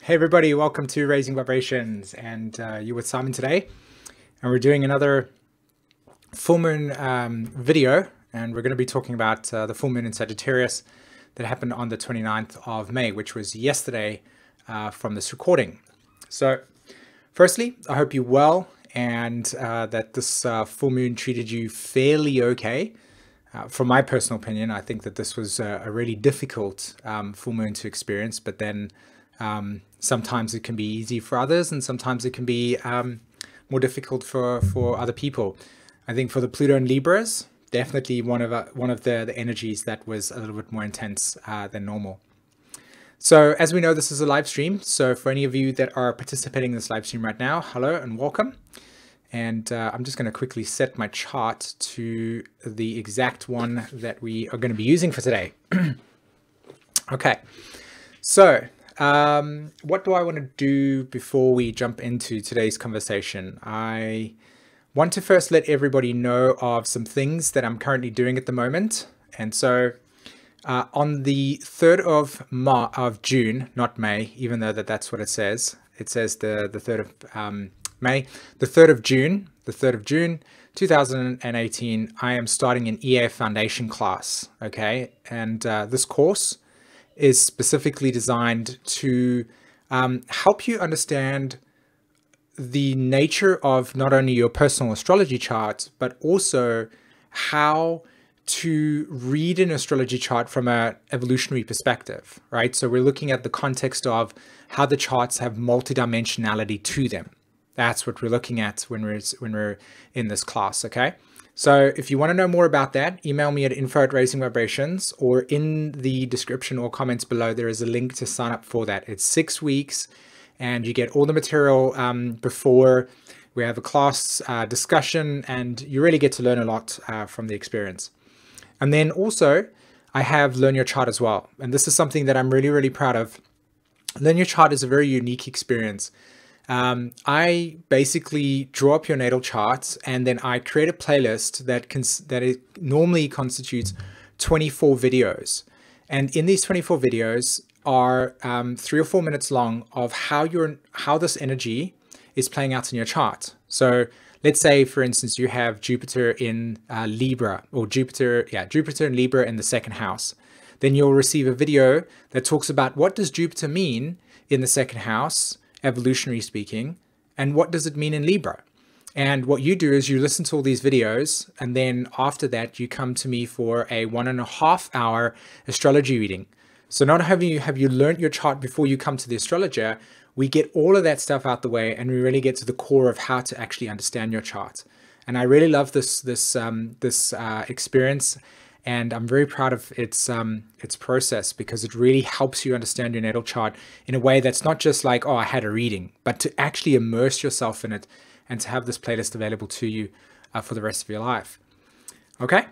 Hey everybody, welcome to Raising Vibrations, and you with Simon today, and we're doing another full moon video, and we're going to be talking about the full moon in Sagittarius that happened on the 29th of May, which was yesterday from this recording. So firstly, I hope you're well and that this full moon treated you fairly okay. From my personal opinion, I think that this was a really difficult full moon to experience, but then sometimes it can be easy for others, and sometimes it can be more difficult for other people. I think for the Pluto and Libras, definitely one of the energies that was a little bit more intense than normal. So as we know, this is a live stream. So for any of you that are participating in this live stream right now, hello and welcome. And I'm just going to quickly set my chart to the exact one that we are going to be using for today. Okay, so what do I want to do before we jump into today's conversation? I want to first let everybody know of some things that I'm currently doing at the moment. And so on the 3rd of June, not May, even though that's what it says the 3rd of May, the 3rd of June 2018, I am starting an EA foundation class. Okay, and this course is specifically designed to help you understand the nature of not only your personal astrology chart, but also how to read an astrology chart from an evolutionary perspective, right? So we're looking at the context of how the charts have multidimensionality to them. That's what we're looking at when we're in this class, okay? So if you want to know more about that, email me at info@raisingvibrations, or in the description or comments below, there is a link to sign up for that. It's 6 weeks, and you get all the material before we have a class discussion, and you really get to learn a lot from the experience. And then also, I have Learn Your Chart as well. And this is something that I'm really, really proud of. Learn Your Chart is a very unique experience. I basically draw up your natal charts, and then I create a playlist that normally constitutes 24 videos. And in these 24 videos are 3 or 4 minutes long of how this energy is playing out in your chart. So let's say, for instance, you have Jupiter in Libra, or Jupiter in Libra in the 2nd house. Then you'll receive a video that talks about what does Jupiter mean in the 2nd house, evolutionary speaking, and what does it mean in Libra. And what you do is you listen to all these videos, and then after that you come to me for a 1.5 hour astrology reading. So not only have you learned your chart before you come to the astrologer, we get all of that stuff out the way, and we really get to the core of how to actually understand your chart. And I really love this experience, and I'm very proud of its process, because it really helps you understand your natal chart in a way that's not just like, oh, I had a reading, but to actually immerse yourself in it and to have this playlist available to you for the rest of your life. Okay,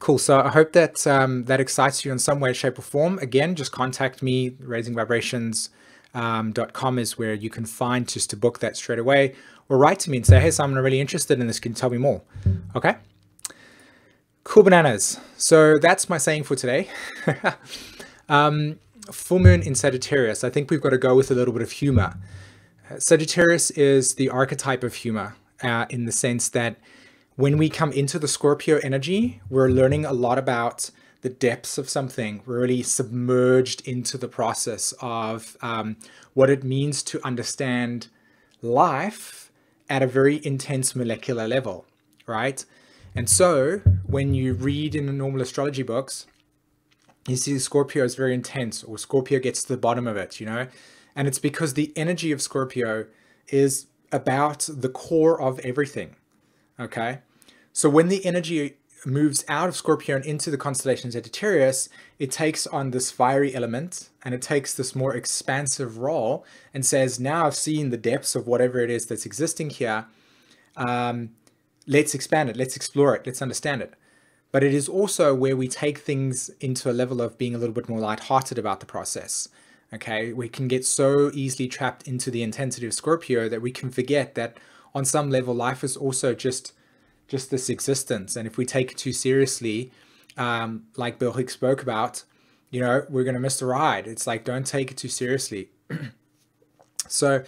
cool. So I hope that that excites you in some way, shape, or form. Again, just contact me. raisingvibrations.com is where you can find just to book that straight away, or write to me and say, hey, Simon, I'm really interested in this. Can you tell me more? Okay. Cool bananas. So that's my saying for today. Full moon in Sagittarius. I think we've got to go with a little bit of humor. Sagittarius is the archetype of humor in the sense that when we come into the Scorpio energy, we're learning a lot about the depths of something. We're really submerged into the process of what it means to understand life at a very intense molecular level, right? And so when you read in the normal astrology books, you see Scorpio is very intense, or Scorpio gets to the bottom of it, you know? And it's because the energy of Scorpio is about the core of everything, okay? So when the energy moves out of Scorpio and into the constellation Sagittarius, it takes on this fiery element, and it takes this more expansive role and says, now I've seen the depths of whatever it is that's existing here. Let's expand it, let's explore it, let's understand it. But it is also where we take things into a level of being a little bit more lighthearted about the process. Okay, we can get so easily trapped into the intensity of Scorpio that we can forget that on some level life is also just this existence. And if we take it too seriously, like Bill Hicks spoke about, you know, we're going to miss the ride. It's like, don't take it too seriously. So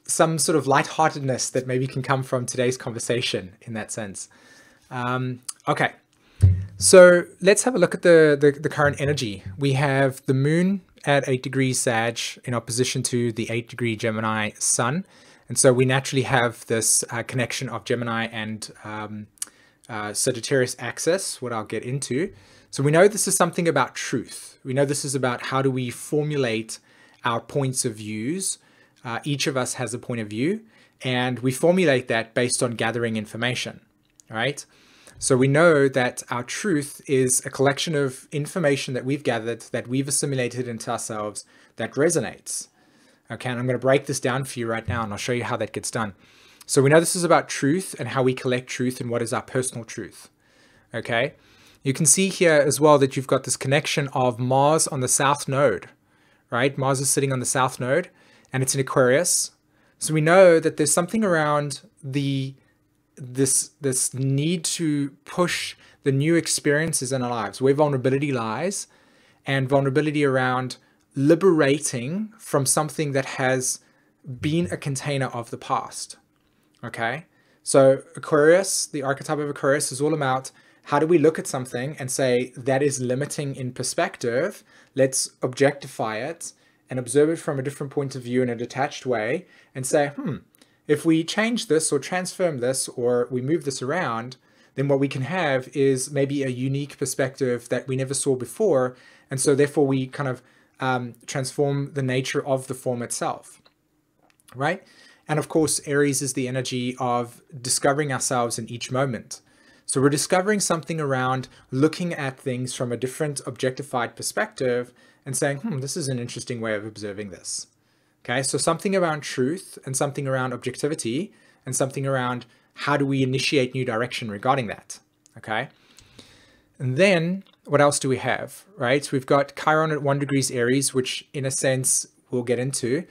some sort of lightheartedness that maybe can come from today's conversation in that sense. Okay, so let's have a look at the current energy. We have the moon at 8 degrees Sag in opposition to the 8-degree Gemini sun. And so we naturally have this connection of Gemini and Sagittarius axis, what I'll get into. So we know this is something about truth. We know this is about how do we formulate our points of views. Each of us has a point of view, and we formulate that based on gathering information, right? So we know that our truth is a collection of information that we've gathered, that we've assimilated into ourselves, that resonates. Okay, and I'm going to break this down for you right now, and I'll show you how that gets done. So we know this is about truth and how we collect truth and what is our personal truth. Okay, you can see here as well that you've got this connection of Mars on the south node, right? Mars is sitting on the south node, and it's in Aquarius. So we know that there's something around this need to push the new experiences in our lives, where vulnerability lies, and vulnerability around liberating from something that has been a container of the past. Okay, so Aquarius, the archetype of Aquarius, is all about how do we look at something and say that is limiting in perspective. Let's objectify it and observe it from a different point of view in a detached way and say, if we change this or transform this or we move this around, then what we can have is maybe a unique perspective that we never saw before. And so therefore we kind of transform the nature of the form itself, right? And of course, Aries is the energy of discovering ourselves in each moment. So we're discovering something around looking at things from a different objectified perspective and saying, this is an interesting way of observing this. Okay, so something around truth and something around objectivity and something around how do we initiate new direction regarding that. Okay, and then what else do we have, right? So we've got Chiron at 1 degrees Aries, which in a sense we'll get into.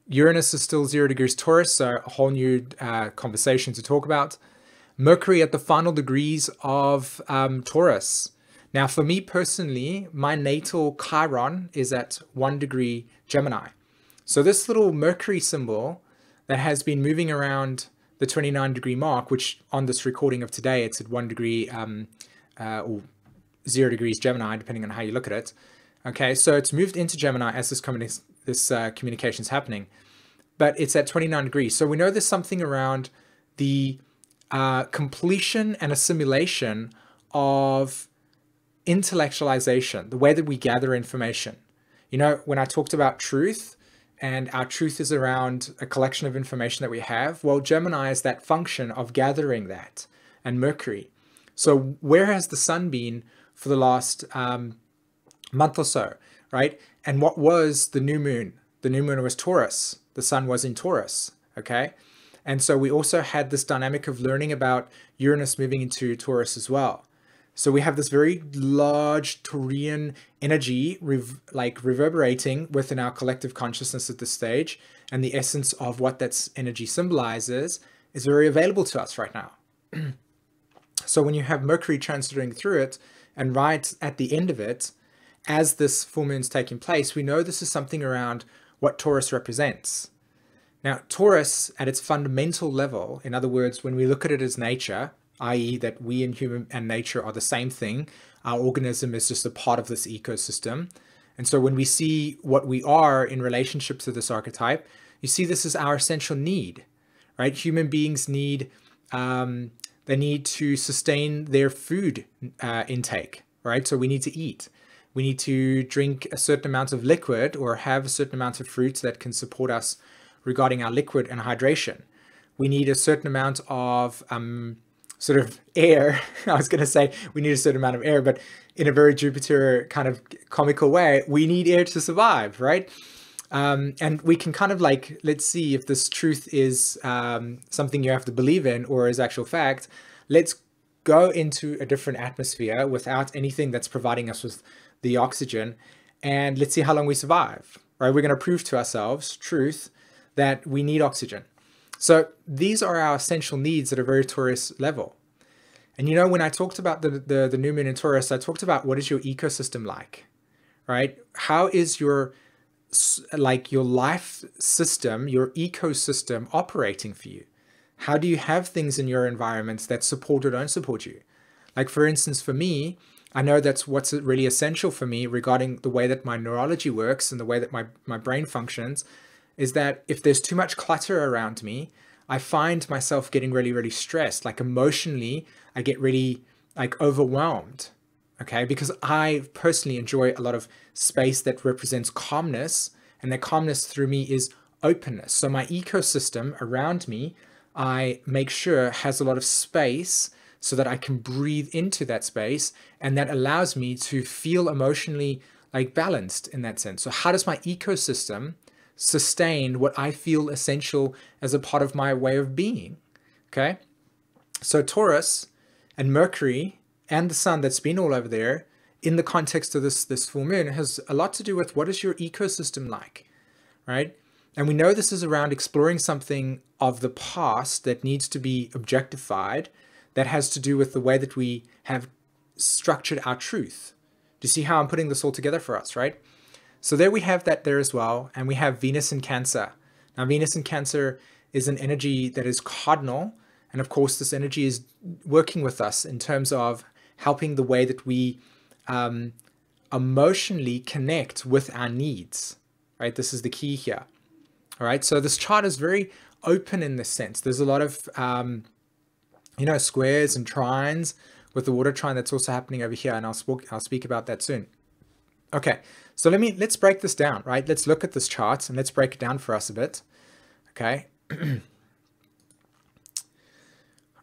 Uranus is still 0 degrees Taurus, so a whole new conversation to talk about. Mercury at the final degrees of Taurus. Now, for me personally, my natal Chiron is at 1 degree Gemini. So this little Mercury symbol that has been moving around the 29 degree mark, which on this recording of today, it's at 1 degree or 0 degrees Gemini, depending on how you look at it. Okay, so it's moved into Gemini as this communication is happening, but it's at 29 degrees. So we know there's something around the completion and assimilation of intellectualization, the way that we gather information. You know, when I talked about truth, and our truth is around a collection of information that we have, well, Gemini is that function of gathering that, and Mercury. So where has the sun been for the last month or so, right? And what was the new moon? The new moon was Taurus. The sun was in Taurus, okay? And so we also had this dynamic of learning about Uranus moving into Taurus as well. So we have this very large Taurian energy reverberating within our collective consciousness at this stage. And the essence of what that energy symbolizes is very available to us right now. So when you have Mercury transiting through it, and right at the end of it, as this full moon is taking place, we know this is something around what Taurus represents. Now, Taurus at its fundamental level, in other words, when we look at it as nature, i.e. that we and human and nature are the same thing, our organism is just a part of this ecosystem. And so when we see what we are in relationship to this archetype, you see this is our essential need, right? Human beings need, they need to sustain their food intake, right? So we need to eat. We need to drink a certain amount of liquid or have a certain amount of fruits that can support us regarding our liquid and hydration. We need a certain amount of sort of air. I was going to say we need a certain amount of air, but in a very Jupiter kind of comical way, we need air to survive, right? And we can kind of like, let's see if this truth is something you have to believe in or is actual fact. Let's go into a different atmosphere without anything that's providing us with the oxygen, and let's see how long we survive, right? We're going to prove to ourselves, truth, that we need oxygen. So these are our essential needs at a very Taurus level. And you know, when I talked about the new moon in Taurus, I talked about what is your ecosystem like, right? How is your like your life system, your ecosystem operating for you? How do you have things in your environments that support or don't support you? Like, for instance, for me, I know that's what's really essential for me regarding the way that my neurology works and the way that my brain functions, is that if there's too much clutter around me, I find myself getting really, really stressed. Like emotionally, I get really like overwhelmed. Okay, because I personally enjoy a lot of space that represents calmness, and that calmness through me is openness. So my ecosystem around me, I make sure has a lot of space so that I can breathe into that space, and that allows me to feel emotionally like balanced in that sense. So how does my ecosystem sustain what I feel essential as a part of my way of being? Okay, so Taurus and Mercury and the sun that's been all over there in the context of this full moon has a lot to do with what is your ecosystem like, right? And we know this is around exploring something of the past that needs to be objectified, that has to do with the way that we have structured our truth. Do you see how I'm putting this all together for us, right? So there we have that there as well. And we have Venus in Cancer. Now, Venus in Cancer is an energy that is cardinal. And of course, this energy is working with us in terms of helping the way that we emotionally connect with our needs, right? This is the key here. All right. So this chart is very open in this sense. There's a lot of, squares and trines with the water trine that's also happening over here. And I'll speak about that soon. Okay. So let's break this down, right? Let's look at this chart and let's break it down for us a bit. Okay.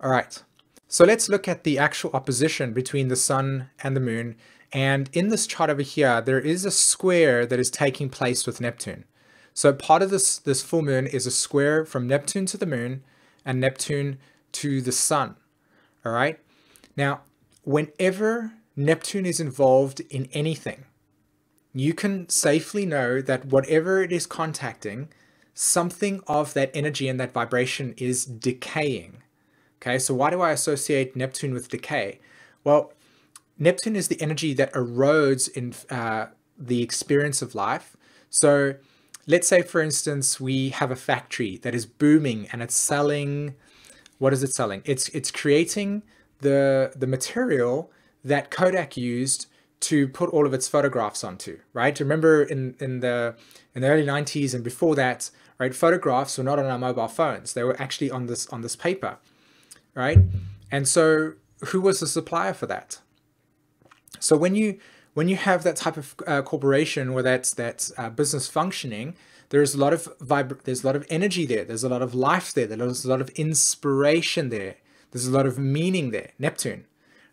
All right. So let's look at the actual opposition between the sun and the moon. And in this chart over here, there is a square that is taking place with Neptune. So part of this full moon is a square from Neptune to the moon and Neptune to the sun. All right. Now, whenever Neptune is involved in anything, you can safely know that whatever it is contacting, something of that energy and that vibration is decaying. Okay, so why do I associate Neptune with decay? Well, Neptune is the energy that erodes in the experience of life. So let's say, for instance, we have a factory that is booming and it's selling, what is it selling? It's creating the material that Kodak used to put all of its photographs onto, right? Remember in the early 90s and before that, right, photographs were not on our mobile phones. They were actually on this paper. Right? And so who was the supplier for that? So when you have that type of corporation where that's business functioning, there's a lot of energy there. There's a lot of life there. There's a lot of inspiration there. There's a lot of meaning there. Neptune,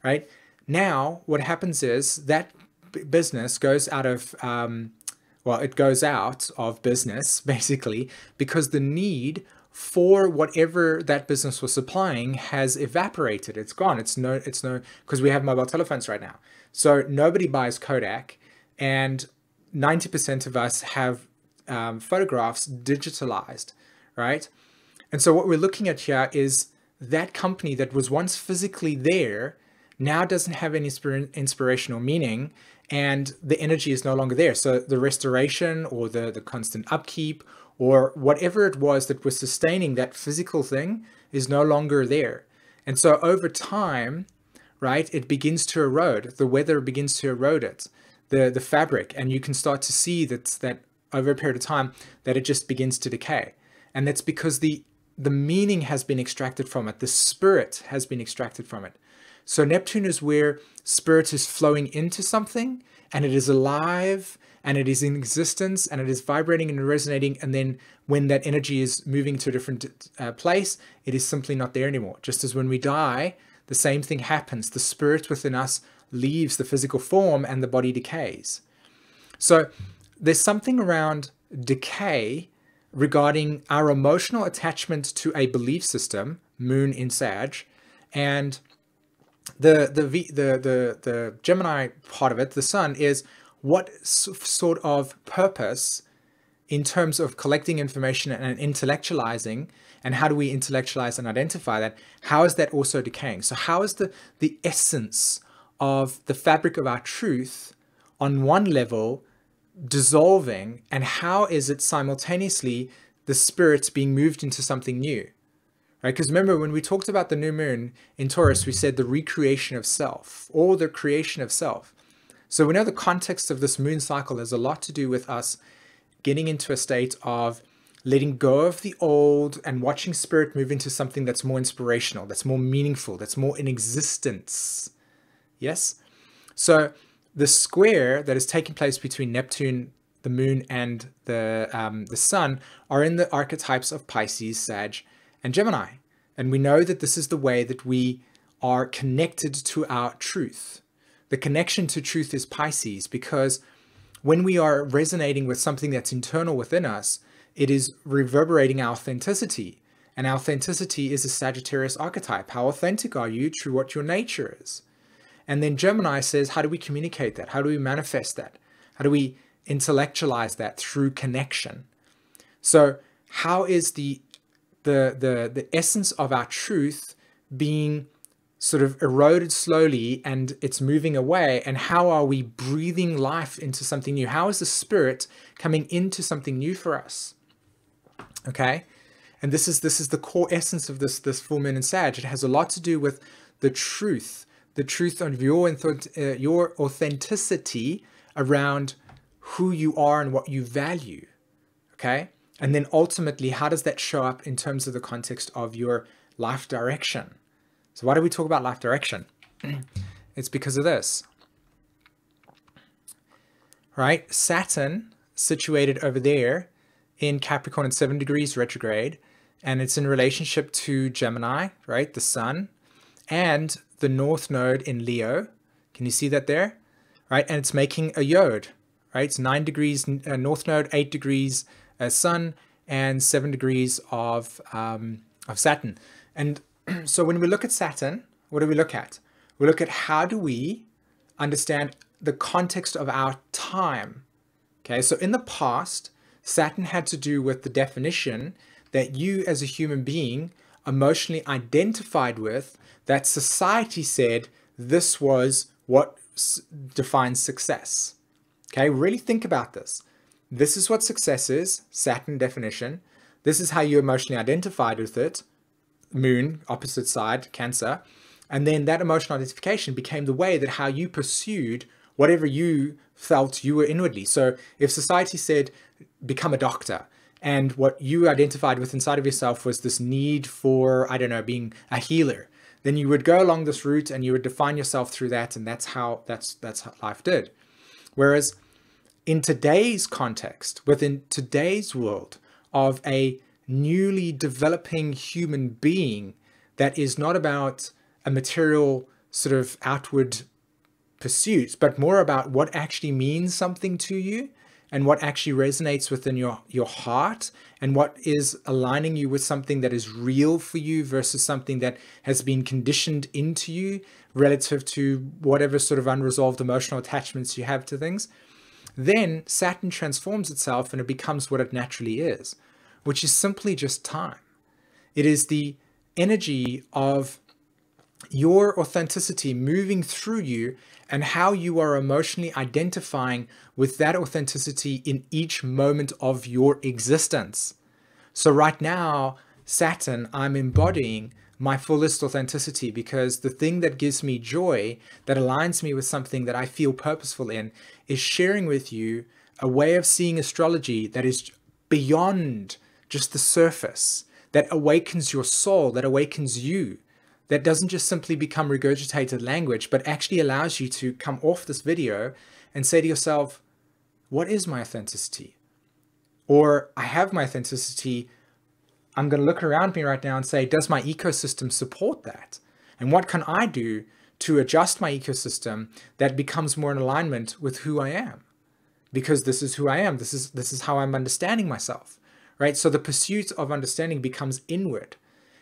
right? Now what happens is that business goes out of it goes out of business basically because the need for whatever that business was supplying has evaporated. It's gone. It's no, because we have mobile telephones right now. So nobody buys Kodak, and 90% of us have photographs digitalized, right? And so what we're looking at here is that company that was once physically there now doesn't have any inspirational meaning, and the energy is no longer there. So the restoration or the constant upkeep or whatever it was that was sustaining that physical thing is no longer there. And so over time, right, it begins to erode. The weather begins to erode it, the fabric, and you can start to see that over a period of time that it just begins to decay. And that's because the meaning has been extracted from it. The spirit has been extracted from it. So Neptune is where spirit is flowing into something and it is alive and it is in existence and it is vibrating and resonating. And then when that energy is moving to a different place, it is simply not there anymore. Just as when we die, the same thing happens. The spirit within us leaves the physical form and the body decays. So there's something around decay regarding our emotional attachment to a belief system, moon in Sag, and the Gemini part of it, the sun, is what sort of purpose in terms of collecting information and intellectualizing, and how do we intellectualize and identify that? How is that also decaying? So how is the essence of the fabric of our truth on one level dissolving, and how is it simultaneously the spirit being moved into something new? Right? Because remember, when we talked about the new moon in Taurus, we said the recreation of self, or the creation of self. So we know the context of this moon cycle has a lot to do with us getting into a state of letting go of the old and watching spirit move into something that's more inspirational, that's more meaningful, that's more in existence. Yes? So the square that is taking place between Neptune, the moon, and the sun are in the archetypes of Pisces, Sag, and Gemini. And we know that this is the way that we are connected to our truth. The connection to truth is Pisces, because when we are resonating with something that's internal within us, it is reverberating our authenticity. And our authenticity is a Sagittarius archetype. How authentic are you to what your nature is? And then Gemini says, how do we communicate that? How do we manifest that? How do we intellectualize that? Through connection. So how is the essence of our truth being sort of eroded slowly, and it's moving away, and how are we breathing life into something new? How is the spirit coming into something new for us? Okay, and this is the core essence of this full moon in Sag. It has a lot to do with the truth of your authenticity around who you are and what you value. Okay, and then ultimately, how does that show up in terms of the context of your life direction? So why do we talk about life direction? It's because of this, right? Saturn, situated over there in Capricorn at 7 degrees retrograde, and it's in relationship to Gemini, right? The sun, and the North Node in Leo. Can you see that there? Right? And it's making a yod, right? It's 9 degrees North Node, 8 degrees Sun, and 7 degrees of Saturn. And so when we look at Saturn, what do we look at? We look at how do we understand the context of our time. Okay, so in the past, Saturn had to do with the definition that you as a human being emotionally identified with, that society said this was what defines success. Okay, really think about this. This is what success is, Saturn definition. This is how you emotionally identified with it, moon, opposite side, Cancer. And then that emotional identification became the way that how you pursued whatever you felt you were inwardly. So if society said, become a doctor, and what you identified with inside of yourself was this need for, I don't know, being a healer, then you would go along this route and you would define yourself through that, and that's how life did. Whereas in today's context, within today's world of a newly developing human being that is not about a material sort of outward pursuit, but more about what actually means something to you and what actually resonates within your heart, and what is aligning you with something that is real for you versus something that has been conditioned into you relative to whatever sort of unresolved emotional attachments you have to things. Then Saturn transforms itself and it becomes what it naturally is, which is simply just time. It is the energy of your authenticity moving through you and how you are emotionally identifying with that authenticity in each moment of your existence. So right now, Saturn, I'm embodying my fullest authenticity, because the thing that gives me joy, that aligns me with something that I feel purposeful in, is sharing with you a way of seeing astrology that is beyond just the surface, that awakens your soul, that awakens you, that doesn't just simply become regurgitated language, but actually allows you to come off this video and say to yourself, what is my authenticity? Or I have my authenticity. I'm going to look around me right now and say, does my ecosystem support that? And what can I do to adjust my ecosystem that becomes more in alignment with who I am? Because this is who I am. This is how I'm understanding myself, right? So the pursuit of understanding becomes inward.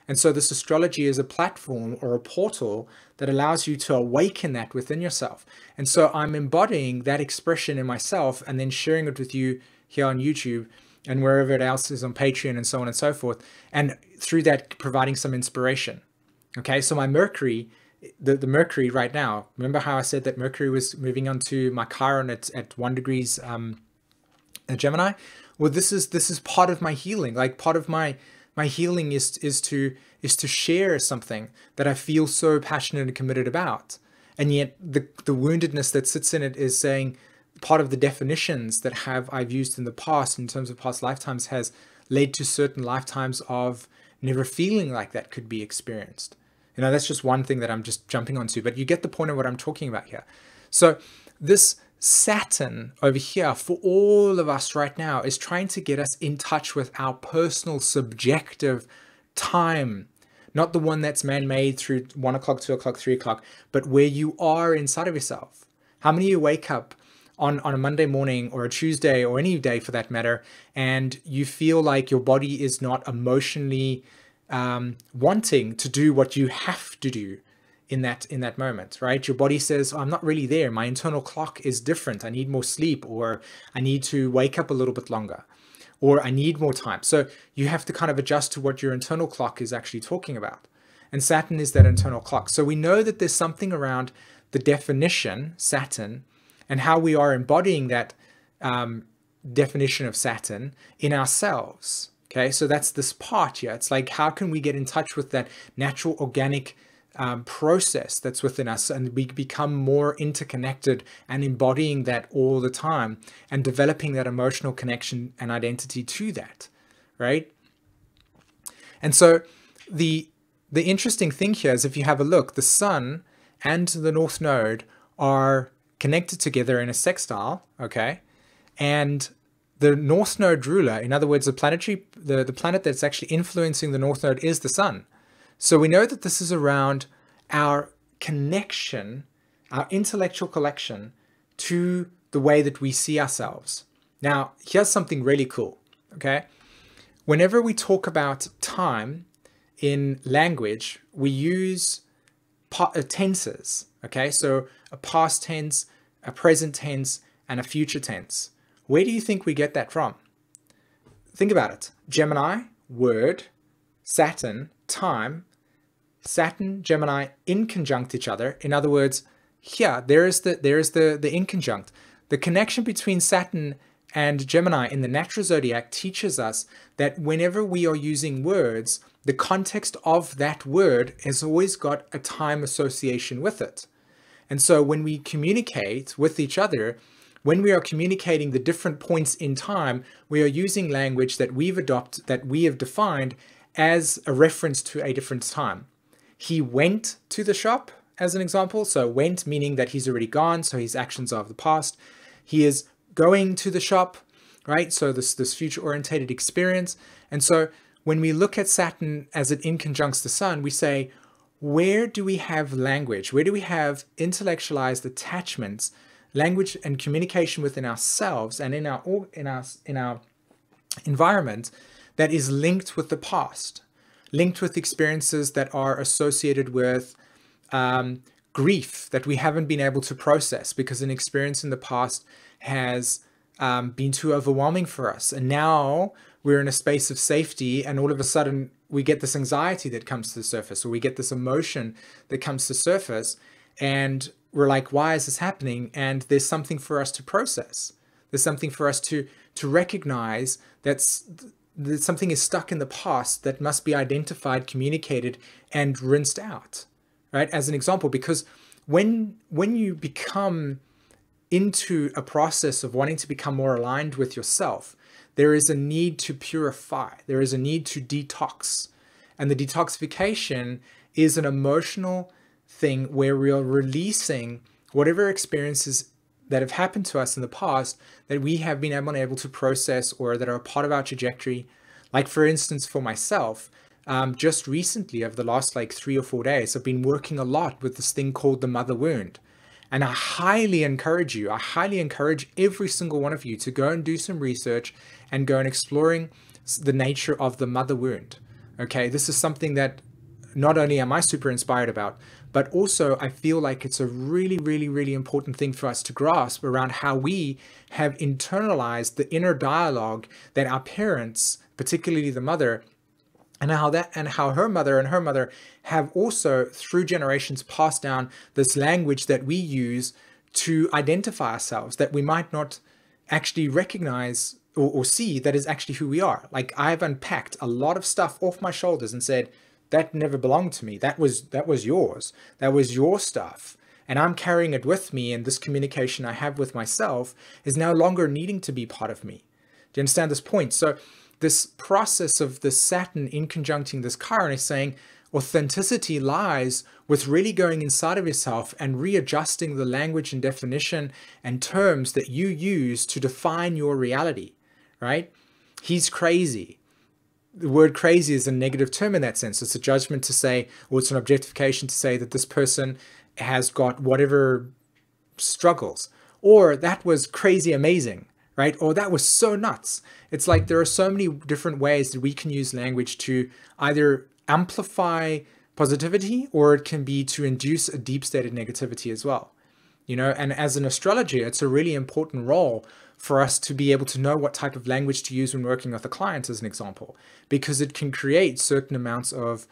And so this astrology is a platform or a portal that allows you to awaken that within yourself. And so I'm embodying that expression in myself and then sharing it with you here on YouTube and wherever it else is on Patreon and so on and so forth. And through that, providing some inspiration. Okay, so my Mercury, the Mercury right now, remember how I said that Mercury was moving on to my Chiron at 1 degrees a Gemini. Well, this is part of my healing. Like part of my healing is to share something that I feel so passionate and committed about. And yet the woundedness that sits in it is saying part of the definitions that I've used in the past in terms of past lifetimes has led to certain lifetimes of never feeling like that could be experienced. You know, that's just one thing that I'm just jumping onto, but you get the point of what I'm talking about here. So this Saturn over here for all of us right now is trying to get us in touch with our personal subjective time, not the one that's man-made through 1 o'clock, 2 o'clock, 3 o'clock, but where you are inside of yourself. How many of you wake up on a Monday morning or a Tuesday or any day for that matter, and you feel like your body is not emotionally wanting to do what you have to do in that moment, right? Your body says, oh, I'm not really there. My internal clock is different. I need more sleep, or I need to wake up a little bit longer, or I need more time. So you have to kind of adjust to what your internal clock is actually talking about. And Saturn is that internal clock. So we know that there's something around the definition, Saturn, and how we are embodying that definition of Saturn in ourselves. Okay, so that's this part here. It's like, how can we get in touch with that natural organic process that's within us, and we become more interconnected and embodying that all the time and developing that emotional connection and identity to that, right? And so the interesting thing here is, if you have a look, the Sun and the North Node are connected together in a sextile, okay? And the North Node ruler, in other words, the planet that's actually influencing the North Node is the Sun. So we know that this is around our connection, our intellectual connection to the way that we see ourselves. Now, here's something really cool, okay? Whenever we talk about time in language, we use tenses, okay? So a past tense, a present tense, and a future tense. Where do you think we get that from? Think about it. Gemini, word, Saturn, time, Saturn, Gemini in conjunct each other. In other words, here, there is the in conjunct. The connection between Saturn and Gemini in the natural zodiac teaches us that whenever we are using words, the context of that word has always got a time association with it. And so when we communicate with each other, when we are communicating the different points in time, we are using language that we have defined as a reference to a different time. He went to the shop, as an example. So went meaning that he's already gone, so his actions are of the past. He is going to the shop, right? So this future-orientated experience. And so when we look at Saturn as it in conjuncts the Sun, we say, where do we have language? Where do we have intellectualized attachments, language and communication within ourselves and in our environment that is linked with the past, linked with experiences that are associated with grief that we haven't been able to process because an experience in the past has been too overwhelming for us. And now we're in a space of safety, and all of a sudden we get this anxiety that comes to the surface, or we get this emotion that comes to the surface, and we're like, why is this happening? And there's something for us to process. There's something for us to recognize that something is stuck in the past that must be identified, communicated, and rinsed out, right? As an example, because when you become into a process of wanting to become more aligned with yourself, there is a need to purify. There is a need to detox. And the detoxification is an emotional thing where we are releasing whatever experiences that have happened to us in the past that we have been able to process or that are a part of our trajectory. Like for instance, for myself, just recently over the last 3 or 4 days, I've been working a lot with this thing called the mother wound. And I highly encourage every single one of you to go and do some research and go and exploring the nature of the mother wound. Okay, this is something that not only am I super inspired about, but also I feel like it's a really, really, really important thing for us to grasp around how we have internalized the inner dialogue that our parents, particularly the mother, and how her mother have also through generations passed down this language that we use to identify ourselves that we might not actually recognize or see that is actually who we are. Like, I've unpacked a lot of stuff off my shoulders and said, that never belonged to me. That was yours. That was your stuff. And I'm carrying it with me, and this communication I have with myself is no longer needing to be part of me. Do you understand this point? So this process of the Saturn in conjuncting this Chiron is saying authenticity lies with really going inside of yourself and readjusting the language and definition and terms that you use to define your reality, right? He's crazy. The word crazy is a negative term in that sense. It's a judgment to say, or it's an objectification to say that this person has got whatever struggles, or that was crazy amazing, right? Or that was so nuts. It's like there are so many different ways that we can use language to either amplify positivity, or it can be to induce a deep state of negativity as well. You know, and as an astrologer, it's a really important role for us to be able to know what type of language to use when working with a client, as an example, because it can create certain amounts of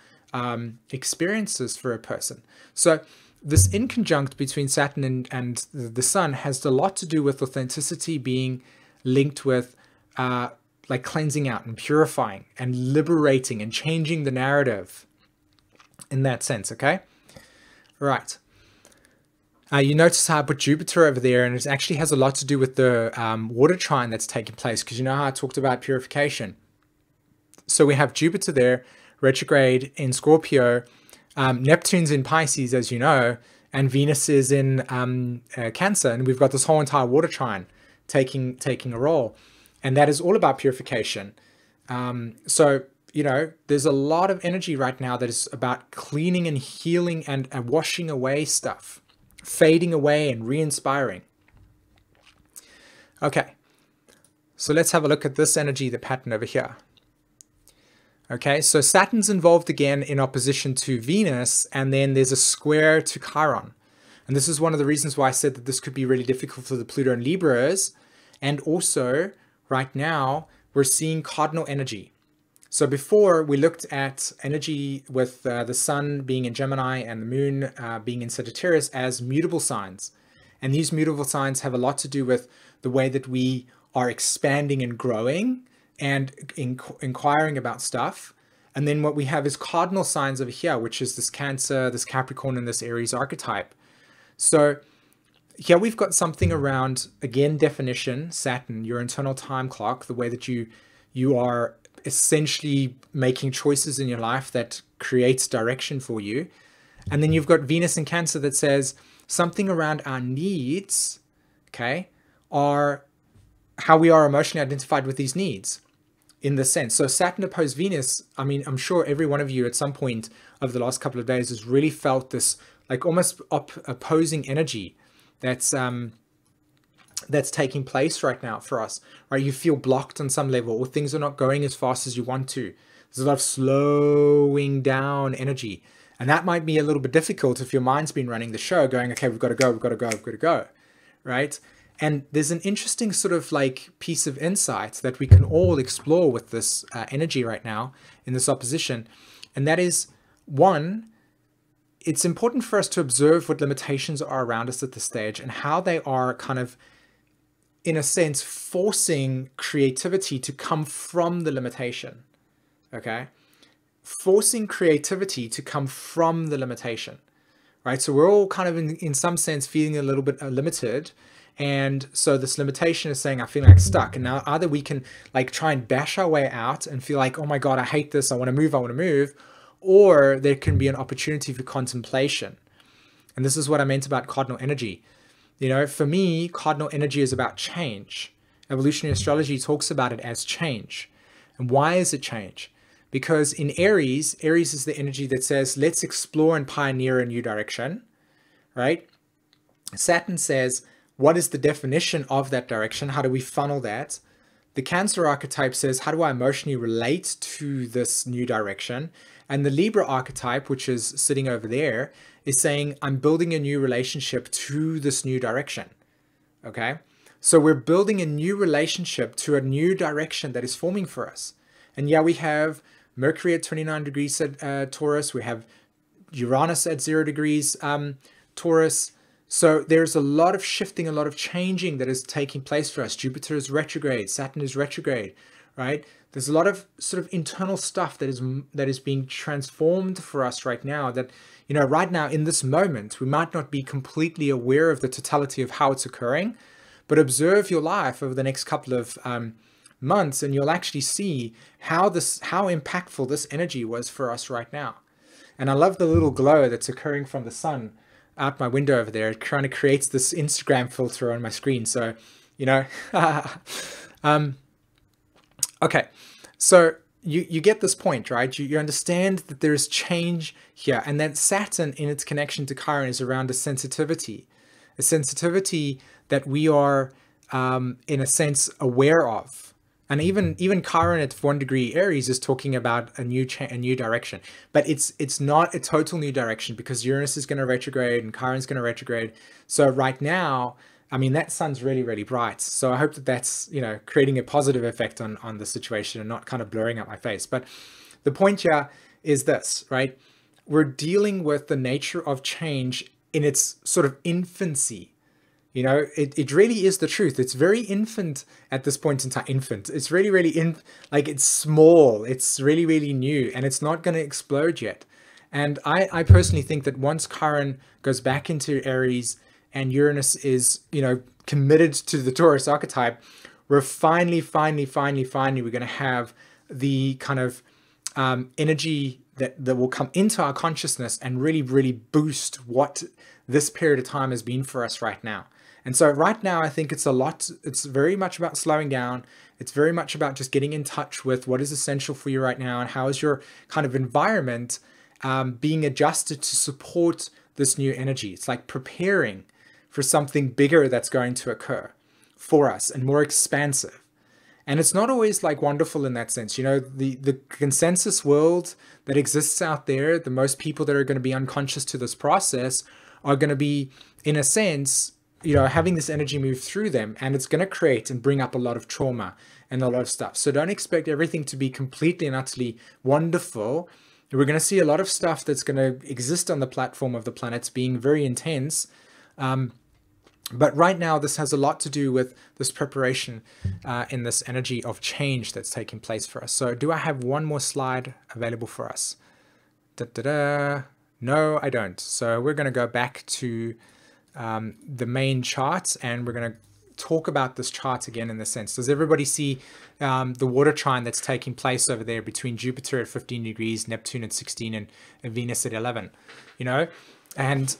experiences for a person. So this inconjunct between Saturn and the Sun has a lot to do with authenticity being linked with like cleansing out and purifying and liberating and changing the narrative in that sense, okay? Right. You notice how I put Jupiter over there, and it actually has a lot to do with the water trine that's taking place, because you know how I talked about purification. So we have Jupiter there, retrograde in Scorpio, Neptune's in Pisces, as you know, and Venus is in Cancer, and we've got this whole entire water trine taking a role, and that is all about purification. So, you know, there's a lot of energy right now that is about cleaning and healing and washing away stuff, fading away and re-inspiring. Okay, so let's have a look at this energy, the pattern over here. Okay, so Saturn's involved again in opposition to Venus, and then there's a square to Chiron. And this is one of the reasons why I said that this could be really difficult for the Pluto and Libras. And also, right now, we're seeing cardinal energy. So before, we looked at energy with the Sun being in Gemini and the Moon being in Sagittarius as mutable signs. And these mutable signs have a lot to do with the way that we are expanding and growing and inquiring about stuff. And then what we have is cardinal signs over here, which is this Cancer, this Capricorn, and this Aries archetype. So here we've got something around, again, definition, Saturn, your internal time clock, the way that you are essentially making choices in your life that creates direction for you. And then you've got Venus in Cancer that says something around our needs, okay, are how we are emotionally identified with these needs in this sense. So Saturn opposed Venus, I mean, I'm sure every one of you at some point over the last couple of days has really felt this like almost opposing energy that's taking place right now for us, right? You feel blocked on some level, or things are not going as fast as you want to. There's a lot of slowing down energy. And that might be a little bit difficult if your mind's been running the show going, okay, we've got to go, we've got to go, we've got to go, right? And there's an interesting sort of like piece of insight that we can all explore with this energy right now in this opposition. And that is, one, it's important for us to observe what limitations are around us at this stage and how they are kind of, in a sense, forcing creativity to come from the limitation, okay? Forcing creativity to come from the limitation, right? So we're all kind of in some sense feeling a little bit limited. And so this limitation is saying, I feel like stuck. And now either we can like try and bash our way out and feel like, oh my God, I hate this. I want to move. Or there can be an opportunity for contemplation. And this is what I meant about cardinal energy. You know, for me, cardinal energy is about change. Evolutionary astrology talks about it as change. And why is it change? Because in Aries is the energy that says, let's explore and pioneer a new direction, right? Saturn says, what is the definition of that direction? How do we funnel that? The Cancer archetype says, how do I emotionally relate to this new direction? And the Libra archetype, which is sitting over there, is saying, I'm building a new relationship to this new direction, okay? So we're building a new relationship to a new direction that is forming for us. And yeah, we have Mercury at 29 degrees Taurus. We have Uranus at 0 degrees Taurus. So there's a lot of shifting, a lot of changing that is taking place for us. Jupiter is retrograde, Saturn is retrograde, right? There's a lot of sort of internal stuff that is being transformed for us right now, that, you know, right now in this moment, we might not be completely aware of the totality of how it's occurring, but observe your life over the next couple of months, and you'll actually see how impactful this energy was for us right now. And I love the little glow that's occurring from the sun out my window over there. It kind of creates this Instagram filter on my screen. So, you know, okay. So you get this point, right? You understand that there's change here, and that Saturn in its connection to Chiron is around a sensitivity that we are, in a sense, aware of. And even Chiron at 1 degree Aries is talking about a new direction, but it's not a total new direction, because Uranus is going to retrograde and Chiron's going to retrograde. So right now, I mean, that sun's really, really bright. So I hope that that's, you know, creating a positive effect on the situation and not kind of blurring up my face. But the point here is this, right? We're dealing with the nature of change in its sort of infancy. You know, it really is the truth. It's very infant at this point in time. It's really, really like it's small. It's really, really new, and it's not going to explode yet. And I personally think that once Chiron goes back into Aries and Uranus is, you know, committed to the Taurus archetype, we're finally we're going to have the kind of energy that will come into our consciousness and really, really boost what this period of time has been for us right now. And so right now, I think it's very much about slowing down. It's very much about just getting in touch with what is essential for you right now, and how is your kind of environment being adjusted to support this new energy. It's like preparing for something bigger that's going to occur for us and more expansive. And it's not always like wonderful in that sense. You know, the consensus world that exists out there, the most people that are going to be unconscious to this process are going to be, in a sense, you know, having this energy move through them, and it's going to create and bring up a lot of trauma and a lot of stuff. So don't expect everything to be completely and utterly wonderful. We're going to see a lot of stuff that's going to exist on the platform of the planets being very intense. But right now, this has a lot to do with this preparation in this energy of change that's taking place for us. So do I have one more slide available for us? No, I don't. So we're going to go back to the main chart, and we're going to talk about this chart again in the sense. Does everybody see the water trine that's taking place over there between Jupiter at 15 degrees, Neptune at 16, and Venus at 11? You know, and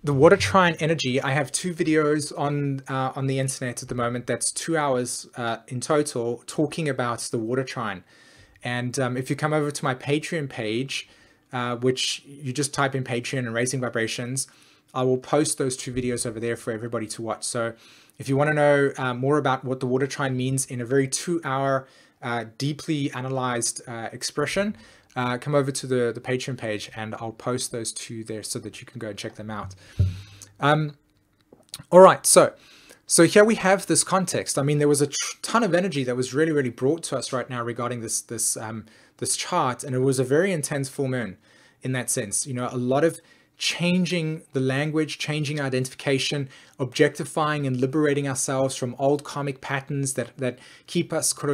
the water trine energy, I have 2 videos on the internet at the moment. That's 2 hours in total talking about the water trine. And if you come over to my Patreon page, which you just type in Patreon and Raising Vibrations, I will post those 2 videos over there for everybody to watch. So if you want to know more about what the water trine means in a very 2-hour, deeply analyzed expression, come over to the Patreon page, and I'll post those 2 there so that you can go and check them out. All right, so here we have this context. I mean, there was a ton of energy that was really, really brought to us right now regarding this chart, and it was a very intense full moon in that sense. You know, a lot of changing the language, changing identification, objectifying and liberating ourselves from old karmic patterns that keep us sort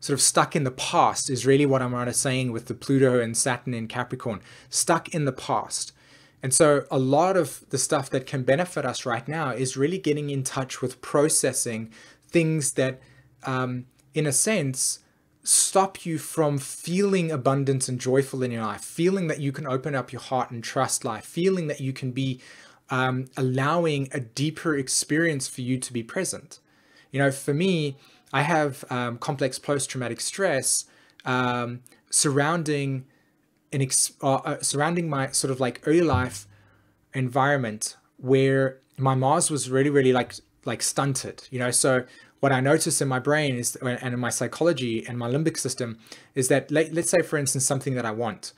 of stuck in the past is really what I'm saying with the Pluto and Saturn in Capricorn, stuck in the past. And so a lot of the stuff that can benefit us right now is really getting in touch with processing things that, in a sense, stop you from feeling abundant and joyful in your life, feeling that you can open up your heart and trust life, feeling that you can be allowing a deeper experience for you to be present. You know, for me, I have complex post-traumatic stress surrounding my sort of like early life environment where my Mars was really, really like stunted, you know. So what I notice in my brain is, and in my psychology and my limbic system, is that let's say, for instance, something that I want,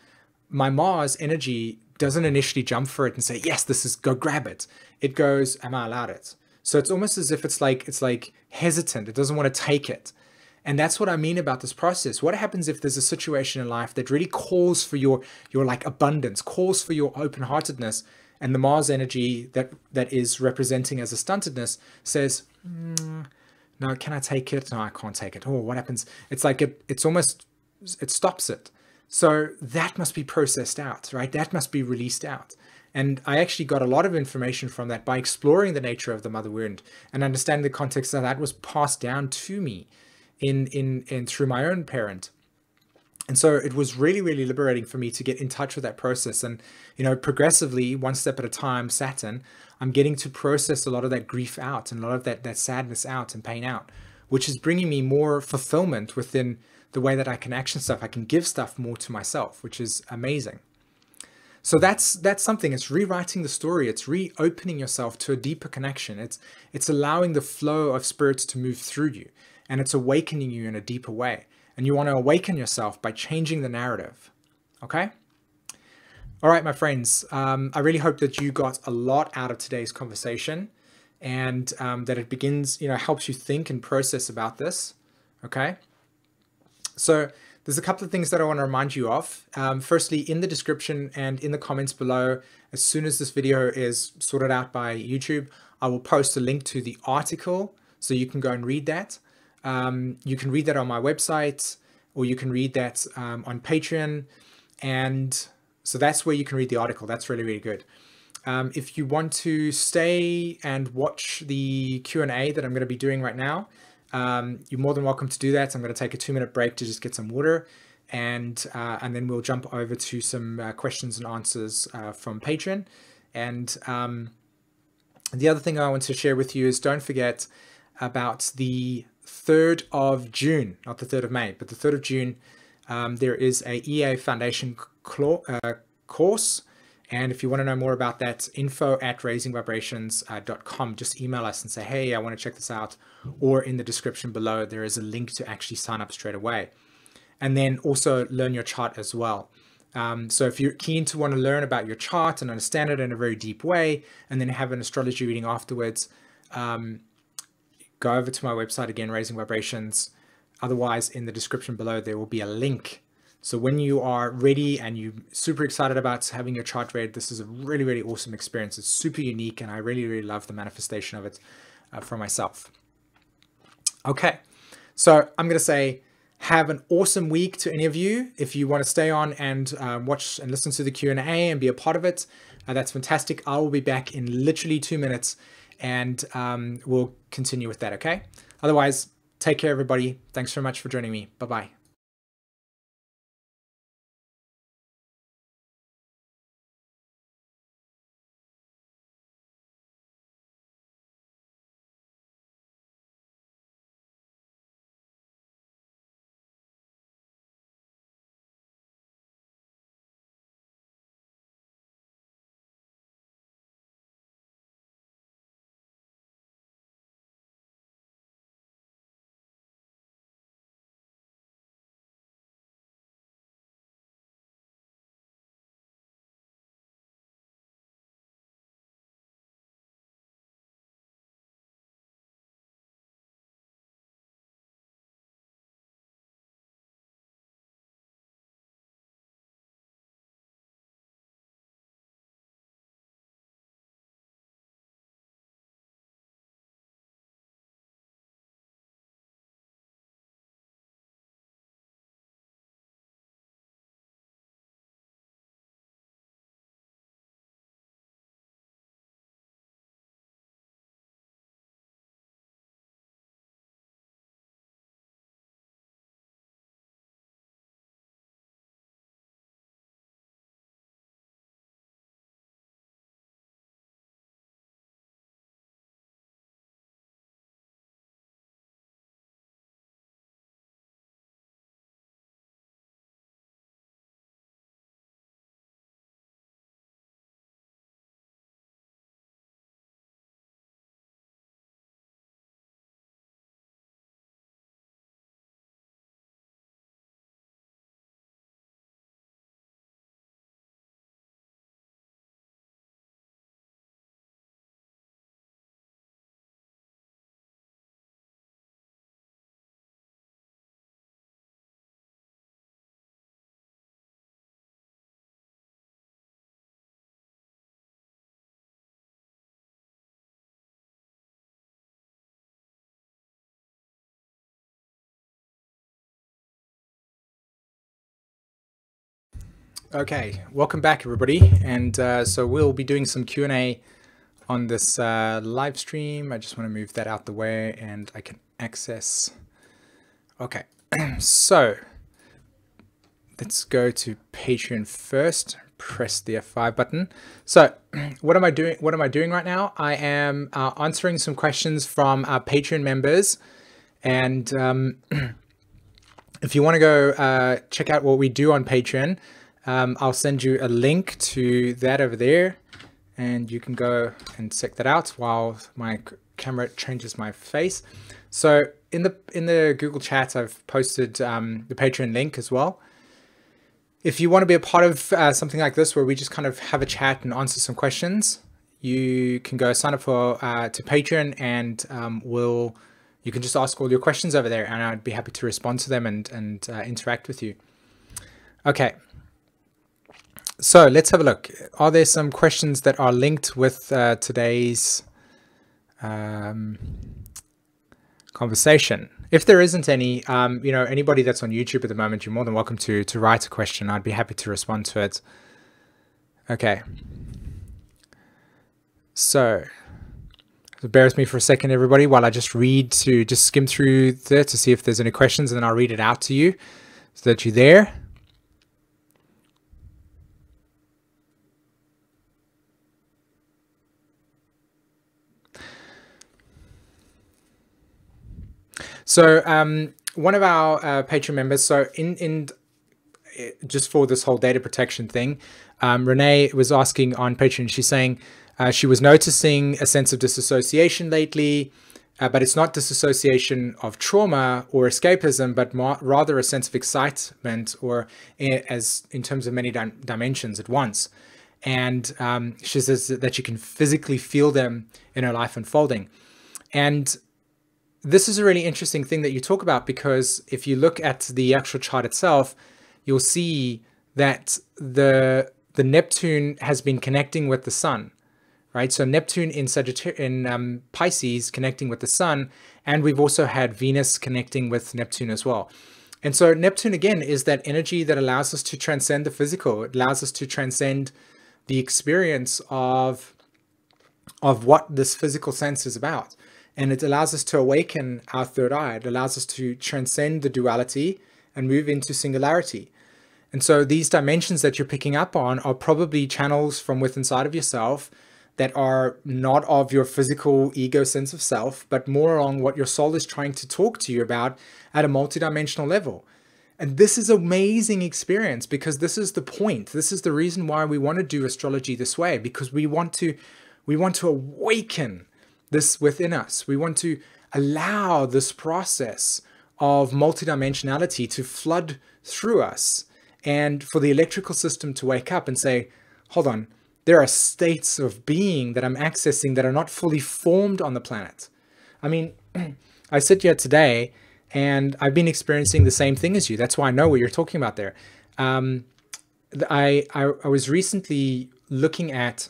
my Mars energy doesn't initially jump for it and say, yes, go grab it. It goes, am I allowed it? So it's almost as if it's like hesitant. It doesn't want to take it. And that's what I mean about this process. What happens if there's a situation in life that really calls for your like abundance, calls for your open-heartedness, and the Mars energy that is representing as a stuntedness says, no, can I take it? No, I can't take it. Oh, what happens? It's like it stops it. So that must be processed out, right? That must be released out. And I actually got a lot of information from that by exploring the nature of the mother wound and understanding the context that was passed down to me in through my own parent. And so it was really, really liberating for me to get in touch with that process. And, progressively, one step at a time, Saturn, I'm getting to process a lot of that grief out and a lot of that sadness out and pain out, which is bringing me more fulfillment within the way that I can action stuff. I can give stuff more to myself, which is amazing. So that's something. It's rewriting the story. It's reopening yourself to a deeper connection. It's allowing the flow of spirits to move through you, and it's awakening you in a deeper way. And you want to awaken yourself by changing the narrative. Okay? All right, my friends. I really hope that you got a lot out of today's conversation, and that it begins, helps you think and process about this. Okay? So there's a couple of things that I want to remind you of. Firstly, in the description and in the comments below, as soon as this video is sorted out by YouTube, I will post a link to the article so you can go and read that. You can read that on my website, or you can read that on Patreon. And so that's where you can read the article. That's really, really good. If you want to stay and watch the Q&A that I'm going to be doing right now, you're more than welcome to do that. I'm going to take a 2-minute break to just get some water, and then we'll jump over to some questions and answers from Patreon. And the other thing I want to share with you is, don't forget about the 3rd of June, not the 3rd of May, but the 3rd of June. There is a EA Foundation course. And if you want to know more about that, info@raisingvibrations.com. Just email us and say, hey, I want to check this out. Or in the description below, there is a link to actually sign up straight away. And then also learn your chart as well. So if you're keen to want to learn about your chart and understand it in a very deep way, and then have an astrology reading afterwards, go over to my website again, Raising Vibrations. Otherwise, in the description below, there will be a link. So when you are ready and you're super excited about having your chart read, this is a really, really awesome experience. It's super unique, and I really, really love the manifestation of it for myself. Okay, so I'm going to say, have an awesome week to any of you. If you want to stay on and watch and listen to the Q&A and be a part of it, that's fantastic. I will be back in literally 2 minutes, and we'll continue with that, okay? Otherwise, take care, everybody. Thanks so much for joining me. Bye-bye. Okay, welcome back everybody, and so we'll be doing some Q&A on this live stream. I just want to move that out the way and I can access. Okay, so let's go to Patreon first. Press the F5 button. So what am I doing? What am I doing right now? I am answering some questions from our Patreon members, and if you want to go check out what we do on Patreon, I'll send you a link to that over there, and you can go and check that out while my camera changes my face. So in the Google chat, I've posted the Patreon link as well. If you want to be a part of something like this, where we just kind of have a chat and answer some questions, you can go sign up for to Patreon, and you can just ask all your questions over there, and I'd be happy to respond to them and interact with you. Okay. So let's have a look. Are there some questions that are linked with today's conversation? If there isn't any, you know, anybody that's on YouTube at the moment, you're more than welcome to write a question. I'd be happy to respond to it. Okay. So bear with me for a second, everybody, while I just skim through there to see if there's any questions, and then I'll read it out to you so that you're there. So one of our Patreon members, so in just for this whole data protection thing, Renee was asking on Patreon, she's saying she was noticing a sense of disassociation lately, but it's not disassociation of trauma or escapism, but rather a sense of excitement, or as in terms of many dimensions at once. And she says that she can physically feel them in her life unfolding. And this is a really interesting thing that you talk about, because if you look at the actual chart itself, you'll see that the Neptune has been connecting with the sun, right? So Neptune in Pisces connecting with the sun, and we've also had Venus connecting with Neptune as well. And so Neptune again is that energy that allows us to transcend the physical. It allows us to transcend the experience of what this physical sense is about. And it allows us to awaken our third eye. It allows us to transcend the duality and move into singularity. And so these dimensions that you're picking up on are probably channels from within inside of yourself that are not of your physical ego sense of self, but more along what your soul is trying to talk to you about at a multidimensional level. And this is an amazing experience, because this is the point. This is the reason why we want to do astrology this way, because we want to awaken this within us. We want to allow this process of multidimensionality to flood through us, and for the electrical system to wake up and say, hold on, there are states of being that I'm accessing that are not fully formed on the planet. I mean, I sit here today and I've been experiencing the same thing as you. That's why I know what you're talking about there. I was recently looking at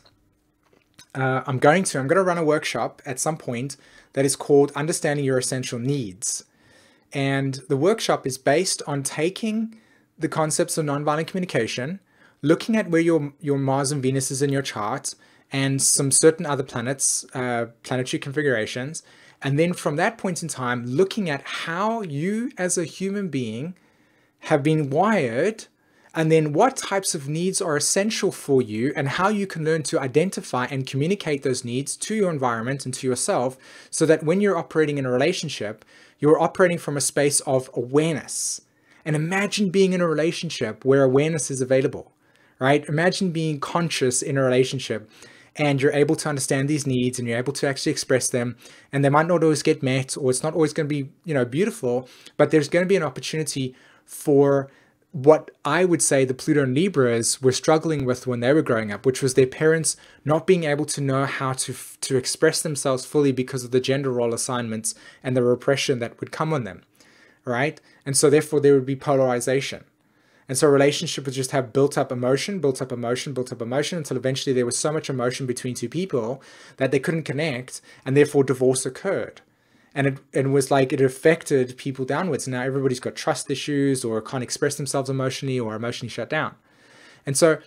I'm going to run a workshop at some point that is called Understanding Your Essential Needs. And the workshop is based on taking the concepts of nonviolent communication, looking at where your Mars and Venus is in your chart, and some certain other planets, planetary configurations. And then from that point in time, looking at how you as a human being have been wired, and then what types of needs are essential for you, and how you can learn to identify and communicate those needs to your environment and to yourself, so that when you're operating in a relationship, you're operating from a space of awareness. And imagine being in a relationship where awareness is available, right? Imagine being conscious in a relationship, and you're able to understand these needs, and you're able to actually express them, and they might not always get met, or it's not always going to be, you know, beautiful, but there's going to be an opportunity for what I would say the Pluto and Libras were struggling with when they were growing up, which was their parents not being able to know how to express themselves fully because of the gender role assignments and the repression that would come on them, right? And so therefore there would be polarization. And so a relationship would just have built up emotion, built up emotion, built up emotion, until eventually there was so much emotion between two people that they couldn't connect, and therefore divorce occurred. And it was like it affected people downwards. Now everybody's got trust issues, or can't express themselves emotionally, or emotionally shut down. And so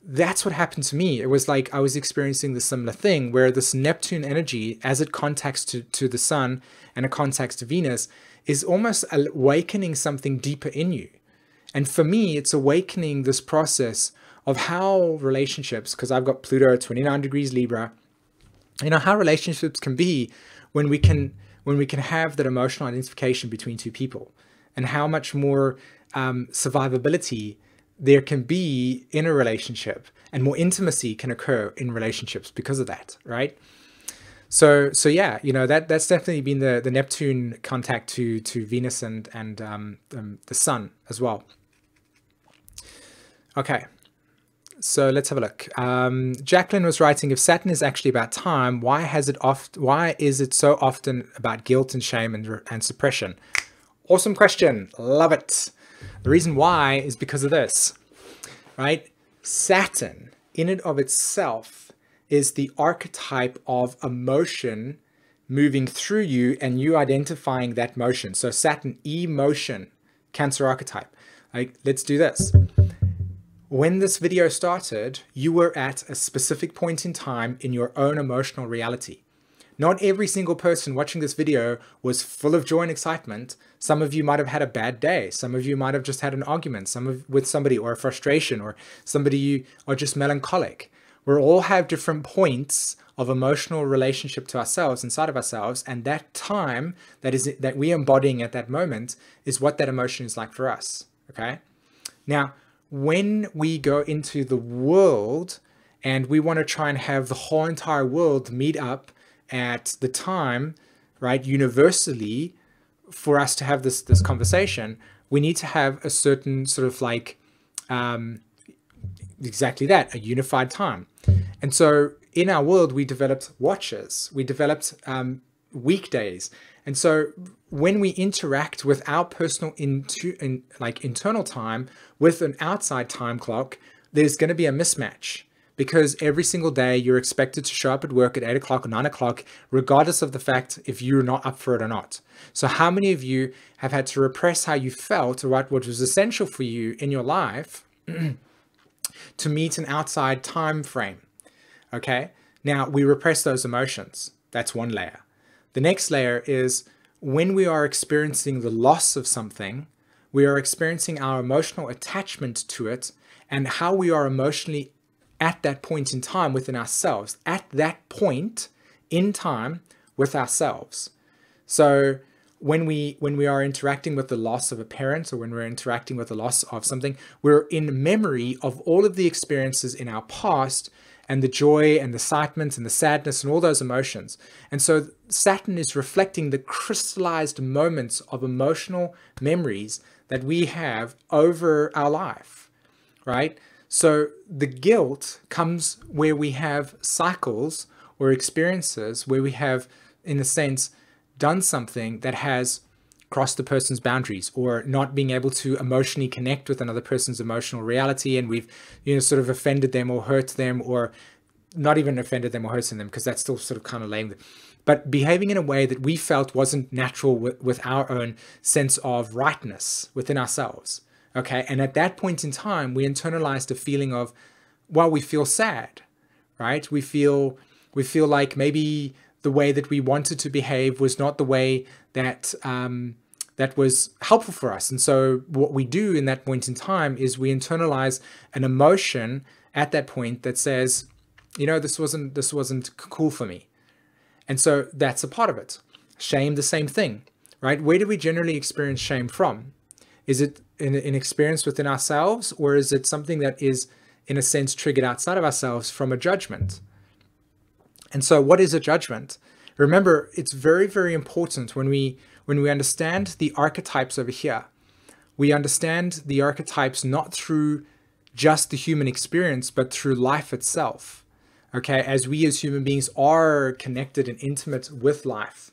that's what happened to me. It was like I was experiencing the similar thing where this Neptune energy, as it contacts to the sun and it contacts to Venus, is almost awakening something deeper in you. And for me, it's awakening this process of how relationships, because I've got Pluto at 29 degrees Libra, how relationships can be when we can have that emotional identification between two people, and how much more survivability there can be in a relationship, and more intimacy can occur in relationships because of that, right? So yeah, that's definitely been the Neptune contact to Venus and the Sun as well. Okay, so let's have a look. Jacqueline was writing, if Saturn is actually about time, why is it so often about guilt and shame and suppression? Awesome question. Love it. The reason why is because of this, right? Saturn, in and of itself, is the archetype of emotion moving through you and you identifying that motion. So Saturn, emotion, Cancer archetype. Like, let's do this. When this video started, you were at a specific point in time in your own emotional reality. Not every single person watching this video was full of joy and excitement. Some of you might have had a bad day. Some of you might have just had an argument with somebody, or a frustration, or somebody you are just melancholic. We all have different points of emotional relationship to ourselves, inside of ourselves, and that time that we're embodying at that moment is what that emotion is like for us, okay? Now, when we go into the world and we want to try and have the whole entire world meet up at the time, right, universally, for us to have this conversation, we need to have a certain sort of like, exactly that, a unified time. And so in our world, we developed watches, we developed weekdays. And so when we interact with our personal internal time with an outside time clock, there's going to be a mismatch, because every single day you're expected to show up at work at 8 o'clock or 9 o'clock, regardless of the fact if you're not up for it or not. So how many of you have had to repress how you felt, or what was essential for you in your life to meet an outside time frame? Okay. Now we repress those emotions. That's one layer. The next layer is when we are experiencing the loss of something, we are experiencing our emotional attachment to it and how we are emotionally at that point in time within ourselves, at that point in time with ourselves. So when we are interacting with the loss of a parent, or when we're interacting with the loss of something, we're in memory of all of the experiences in our past, and the joy and the excitement and the sadness and all those emotions. And so Saturn is reflecting the crystallized moments of emotional memories that we have over our life, right? So the guilt comes where we have cycles or experiences where we have, in a sense, done something that has crossed the person's boundaries, or not being able to emotionally connect with another person's emotional reality, and we've sort of offended them or hurt them, or not even offended them or hurting them, because that's still sort of kind of lame, but behaving in a way that we felt wasn't natural with our own sense of rightness within ourselves. Okay, and at that point in time, we internalized a feeling of, well, we feel sad, right? We feel like maybe the way that we wanted to behave was not the way that that was helpful for us. And so what we do in that point in time is we internalize an emotion at that point that says, this wasn't cool for me. And so that's a part of it. Shame, the same thing, right? Where do we generally experience shame from? Is it an experience within ourselves, or is it something that is, in a sense, triggered outside of ourselves from a judgment? And so what is a judgment? Remember, it's very, very important when we understand the archetypes over here. We understand the archetypes not through just the human experience, but through life itself. Okay, as we as human beings are connected and intimate with life.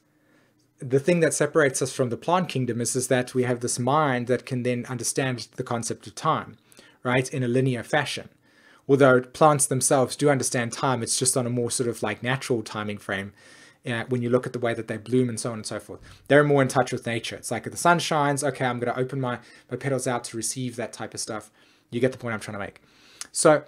The thing that separates us from the plant kingdom is that we have this mind that can then understand the concept of time, right, in a linear fashion. Although plants themselves do understand time, it's just on a more sort of like natural timing frame. When you look at the way that they bloom and so on and so forth, they're more in touch with nature. It's like if the sun shines, okay, I'm going to open my petals out to receive that type of stuff. You get the point I'm trying to make. So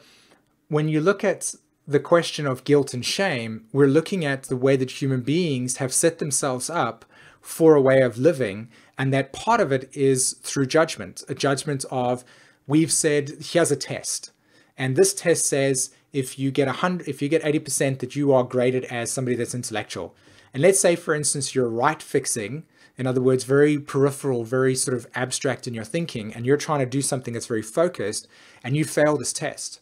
when you look at the question of guilt and shame, we're looking at the way that human beings have set themselves up for a way of living. And that part of it is through judgment, a judgment of, we've said, here's a test. And this test says, if you get 80%, that you are graded as somebody that's intellectual. And let's say, for instance, you're right fixing, in other words, very peripheral, very sort of abstract in your thinking, and you're trying to do something that's very focused, and you fail this test.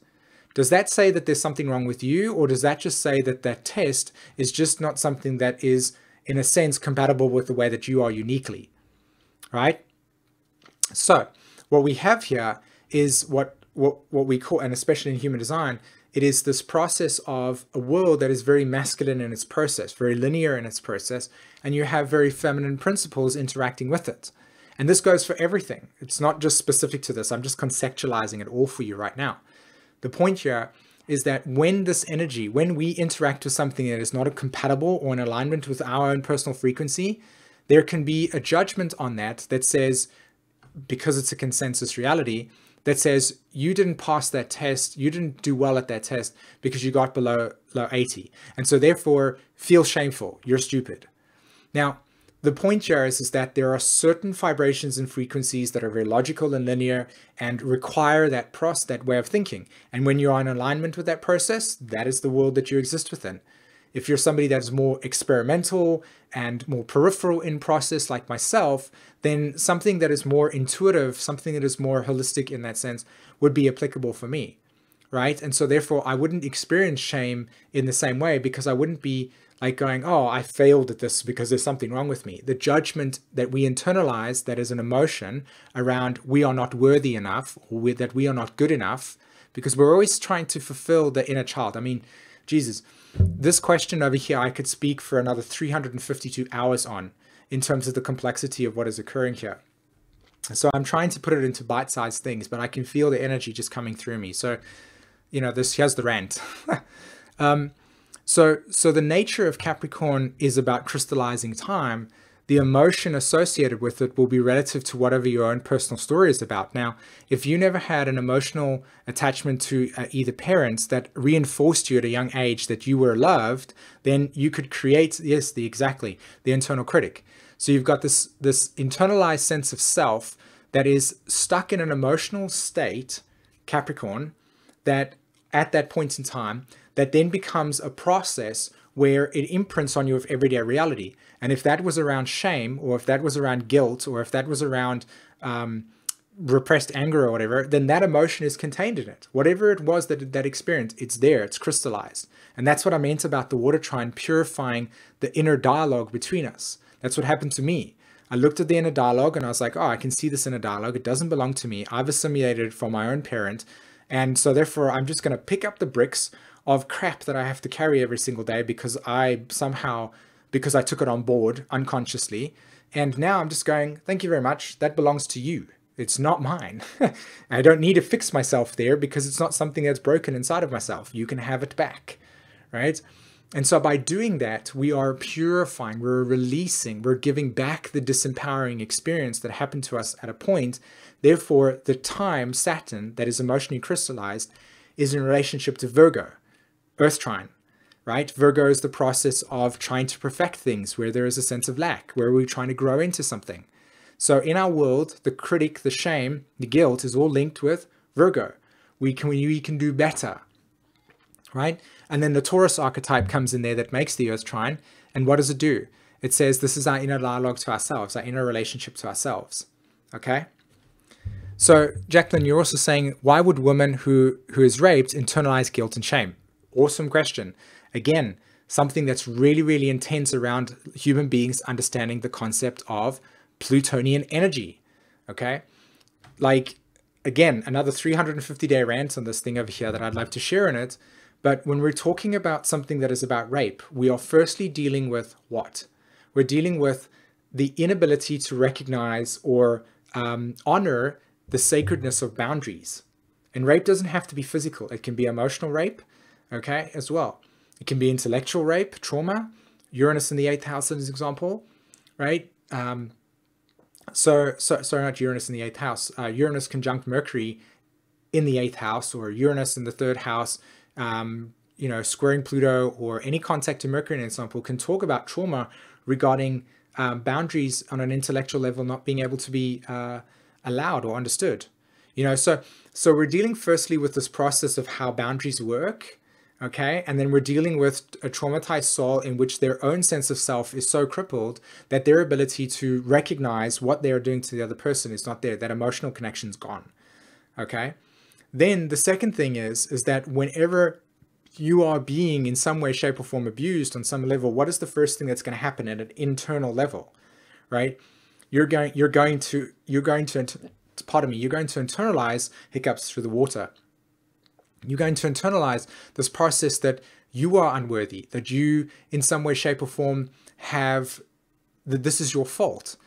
Does that say that there's something wrong with you, or does that just say that that test is just not something that is, in a sense, compatible with the way that you are uniquely, right? So what we have here is what we call, and especially in human design, it is this process of a world that is very masculine in its process, very linear in its process, and you have very feminine principles interacting with it. And this goes for everything. It's not just specific to this. I'm just conceptualizing it all for you right now. The point here is that when this energy, when we interact with something that is not compatible or in alignment with our own personal frequency, there can be a judgment on that that says, because it's a consensus reality, that says you didn't pass that test, you didn't do well at that test because you got below 80. And so therefore feel shameful, you're stupid. Now, the point here is that there are certain vibrations and frequencies that are very logical and linear and require that way of thinking. And when you're in alignment with that process, that is the world that you exist within. If you're somebody that's more experimental and more peripheral in process like myself, then something that is more intuitive, something that is more holistic in that sense would be applicable for me, right? And so therefore I wouldn't experience shame in the same way, because I wouldn't be like going, oh, I failed at this because there's something wrong with me. The judgment that we internalize, that is an emotion around we are not worthy enough, or that we are not good enough, because we're always trying to fulfill the inner child. I mean, Jesus, this question over here, I could speak for another 352 hours on, in terms of the complexity of what is occurring here. So I'm trying to put it into bite-sized things, but I can feel the energy just coming through me. So, here's the rant. So the nature of Capricorn is about crystallizing time. The emotion associated with it will be relative to whatever your own personal story is about. Now, if you never had an emotional attachment to either parents that reinforced you at a young age that you were loved, then you could create, yes, the internal critic. So you've got this internalized sense of self that is stuck in an emotional state, Capricorn, that at that point in time, that then becomes a process where it imprints on you of everyday reality. And if that was around shame, or if that was around guilt, or if that was around repressed anger or whatever, then that emotion is contained in it. Whatever it was that experience, it's there, it's crystallized. And that's what I meant about the water trine purifying the inner dialogue between us. That's what happened to me. I looked at the inner dialogue and I was like, oh, I can see this inner dialogue. It doesn't belong to me. I've assimilated it from my own parent. And so therefore, I'm just going to pick up the bricks of crap that I have to carry every single day because I took it on board unconsciously. And now I'm just going, thank you very much. That belongs to you. It's not mine. I don't need to fix myself there because it's not something that's broken inside of myself. You can have it back, right? And so by doing that, we are purifying, we're releasing, we're giving back the disempowering experience that happened to us at a point. Therefore, the time, Saturn, that is emotionally crystallized, is in relationship to Virgo, Earth trine, right? Virgo is the process of trying to perfect things where there is a sense of lack, where we're trying to grow into something. So in our world, the critic, the shame, the guilt is all linked with Virgo. We can do better, right? And then the Taurus archetype comes in there that makes the Earth trine. And what does it do? It says this is our inner dialogue to ourselves, our inner relationship to ourselves, okay? So Jacqueline, you're also saying, why would women who is raped internalize guilt and shame? Awesome question. Again, something that's really, really intense around human beings understanding the concept of Plutonian energy, okay? Like, again, another 350-day rant on this thing over here that I'd love to share in it. But when we're talking about something that is about rape, we are firstly dealing with what? We're dealing with the inability to recognize or honor the sacredness of boundaries. And rape doesn't have to be physical. It can be emotional rape, okay, as well. It can be intellectual rape, trauma, Uranus in the 8th house as an example, right? Sorry, not Uranus in the 8th house. Uranus conjunct Mercury in the 8th house, or Uranus in the 3rd house, you know, squaring Pluto, or any contact to Mercury, an example, can talk about trauma regarding boundaries on an intellectual level not being able to be allowed or understood. You know, so we're dealing firstly with this process of how boundaries work, okay? And then we're dealing with a traumatized soul in which their own sense of self is so crippled that their ability to recognize what they are doing to the other person is not there. That emotional connection's gone, okay? Then the second thing is that whenever you are being in some way, shape, or form abused on some level, what is the first thing that's going to happen at an internal level, right? You're going to internalize hiccups through the water. You're going to internalize this process that you are unworthy, that you in some way, shape, or form that this is your fault.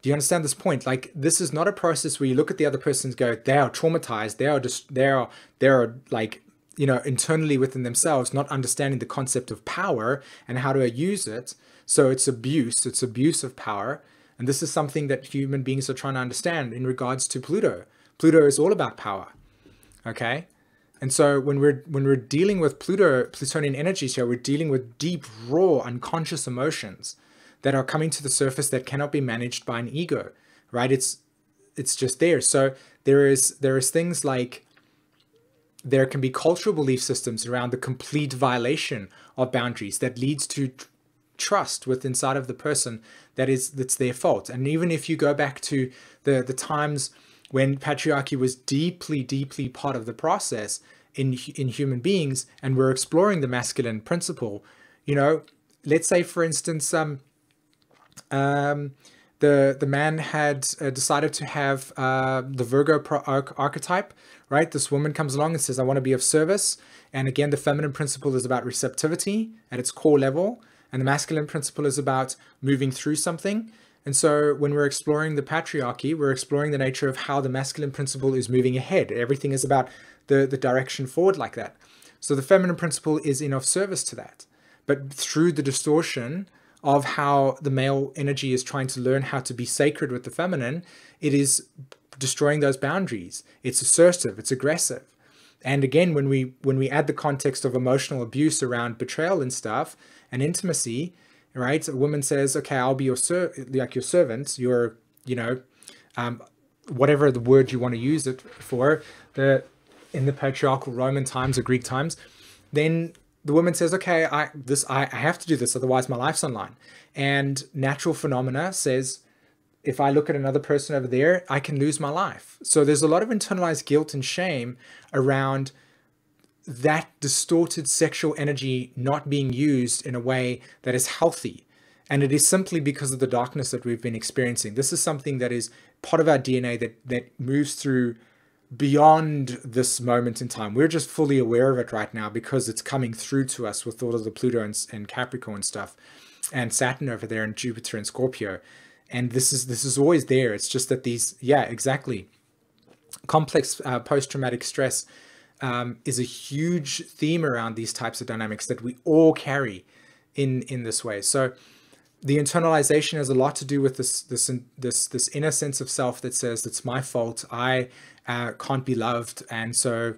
Do you understand this point? Like, this is not a process where you look at the other person and go, they are traumatized, they are like, you know, internally within themselves, not understanding the concept of power and how to use it. So it's abuse of power. And this is something that human beings are trying to understand in regards to Pluto. Pluto is all about power, okay? And so when we're dealing with Plutonian energies here, we're dealing with deep, raw, unconscious emotions that are coming to the surface that cannot be managed by an ego, right? It's just there. So there is things like, there can be cultural belief systems around the complete violation of boundaries that leads to trust with inside of the person that's their fault. And even if you go back to the times when patriarchy was deeply, deeply part of the process in human beings, and we're exploring the masculine principle, you know, let's say, for instance, the man had decided to have the Virgo archetype, right? This woman comes along and says, I want to be of service. And again, the feminine principle is about receptivity at its core level. And the masculine principle is about moving through something. And so when we're exploring the patriarchy, we're exploring the nature of how the masculine principle is moving ahead. Everything is about the direction forward like that. So the feminine principle is in of service to that. But through the distortion of how the male energy is trying to learn how to be sacred with the feminine, it is destroying those boundaries. It's assertive, it's aggressive. And again, when we add the context of emotional abuse around betrayal and stuff and intimacy, right? A woman says, okay, I'll be your servant, your, you know, whatever the word you want to use it for, in the patriarchal Roman times or Greek times, then the woman says, okay, I have to do this, otherwise my life's online. And natural phenomena says, if I look at another person over there, I can lose my life. So there's a lot of internalized guilt and shame around that distorted sexual energy not being used in a way that is healthy. And it is simply because of the darkness that we've been experiencing. This is something that is part of our DNA that moves through beyond this moment in time. We're just fully aware of it right now because it's coming through to us with all of the Pluto and Capricorn stuff, and Saturn over there, and Jupiter and Scorpio. And this is always there. It's just that these, yeah, exactly. Complex post-traumatic stress is a huge theme around these types of dynamics that we all carry in this way. So the internalization has a lot to do with this inner sense of self that says it's my fault. I can't be loved, and so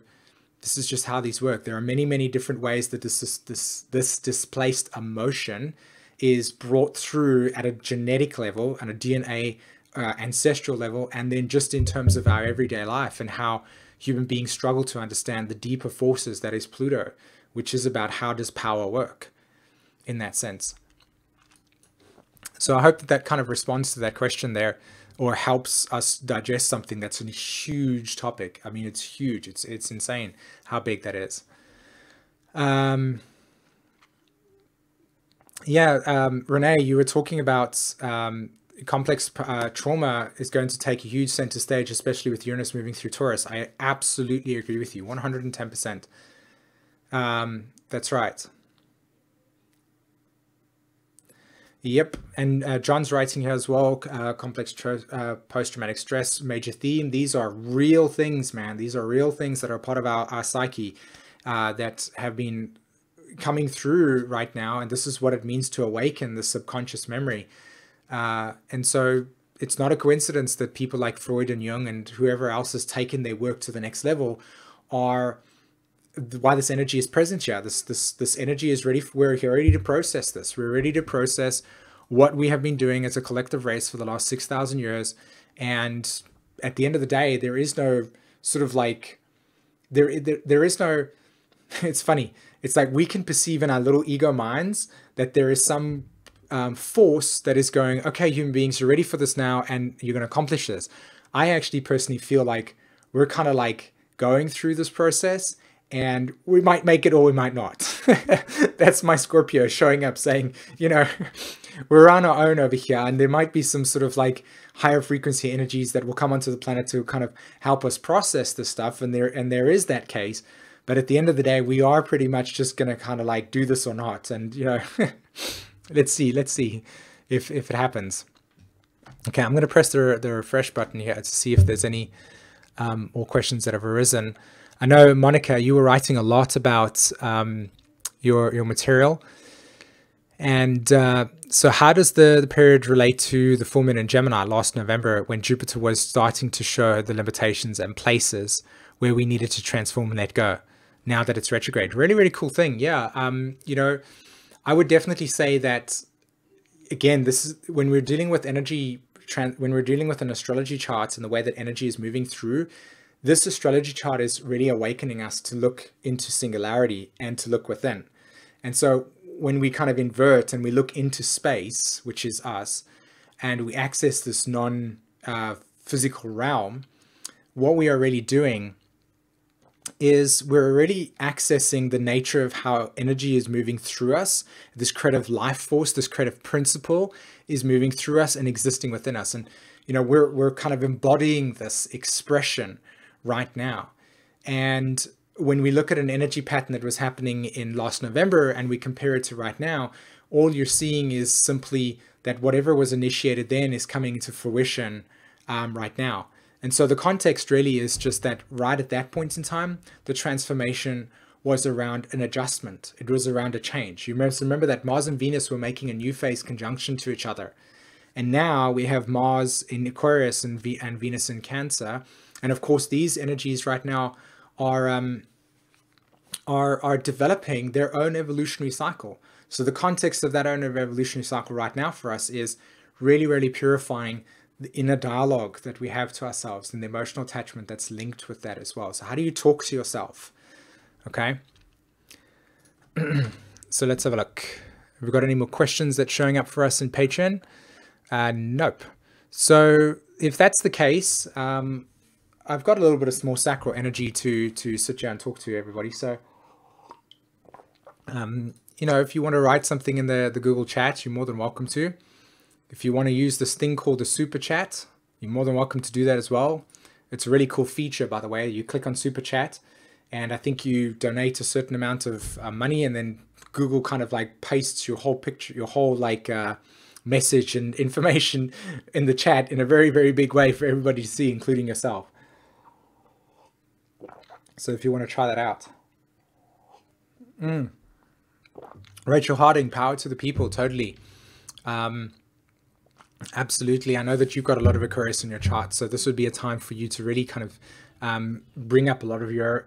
this is just how these work. There are many different ways that this displaced emotion is brought through at a genetic level and a DNA ancestral level, and then just in terms of our everyday life and how human beings struggle to understand the deeper forces that is Pluto, which is about how does power work in that sense. So I hope that kind of responds to that question there, or helps us digest something that's a huge topic. I mean, it's huge. It's insane how big that is. Renee, you were talking about complex trauma is going to take a huge center stage, especially with Uranus moving through Taurus. I absolutely agree with you, 110%. That's right. Yep, and John's writing here as well, complex post-traumatic stress, major theme. These are real things, man. These are real things that are part of our psyche that have been coming through right now, and this is what it means to awaken the subconscious memory. And so it's not a coincidence that people like Freud and Jung and whoever else has taken their work to the next level are why this energy is present here. This energy is ready. We're here ready to process this. We're ready to process what we have been doing as a collective race for the last 6,000 years. And at the end of the day, there is no sort of like, there is no, it's funny. It's like we can perceive in our little ego minds that there is some force that is going, okay, human beings, you're ready for this now, and you're going to accomplish this. I actually personally feel like we're kind of like going through this process, and we might make it or we might not. That's my Scorpio showing up saying, you know, we're on our own over here, and there might be some sort of like higher frequency energies that will come onto the planet to kind of help us process this stuff. And there is that case. But at the end of the day, we are pretty much just going to kind of like do this or not. And, you know, let's see if it happens. Okay, I'm going to press the refresh button here to see if there's any more questions that have arisen. I know, Monica, you were writing a lot about your material. And so how does the period relate to the full moon in Gemini last November, when Jupiter was starting to show the limitations and places where we needed to transform and let go now that it's retrograde? Really, really cool thing. Yeah. You know, I would definitely say that, again, this is when we're dealing with energy, when we're dealing with an astrology chart and the way that energy is moving through, this astrology chart is really awakening us to look into singularity and to look within. And so when we kind of invert and we look into space, which is us, and we access this non-physical realm, what we are really doing is we're already accessing the nature of how energy is moving through us. This creative life force, this creative principle is moving through us and existing within us. And, you know, we're kind of embodying this expression right now. And when we look at an energy pattern that was happening in last November and we compare it to right now, all you're seeing is simply that whatever was initiated then is coming into fruition right now. And so the context really is just that right at that point in time, the transformation was around an adjustment. It was around a change. You remember that Mars and Venus were making a new phase conjunction to each other. And now we have Mars in Aquarius and Venus in Cancer. And of course, these energies right now are developing their own evolutionary cycle. So the context of that own evolutionary cycle right now for us is really, really purifying the inner dialogue that we have to ourselves and the emotional attachment that's linked with that as well. So how do you talk to yourself? Okay. So let's have a look. Have we got any more questions that's showing up for us in Patreon? Nope. So if that's the case, I've got a little bit of more sacral energy to sit down and talk to everybody. So, you know, if you want to write something in the Google chat, you're more than welcome to. If you want to use this thing called the super chat, you're more than welcome to do that as well. It's a really cool feature, by the way. You click on super chat and I think you donate a certain amount of money, and then Google kind of like pastes your whole picture, your whole like message and information in the chat in a very, very big way for everybody to see, including yourself. So if you want to try that out. Rachel Harding, power to the people, totally. Absolutely. I know that you've got a lot of Aquarius in your chart, so this would be a time for you to really kind of bring up a lot of your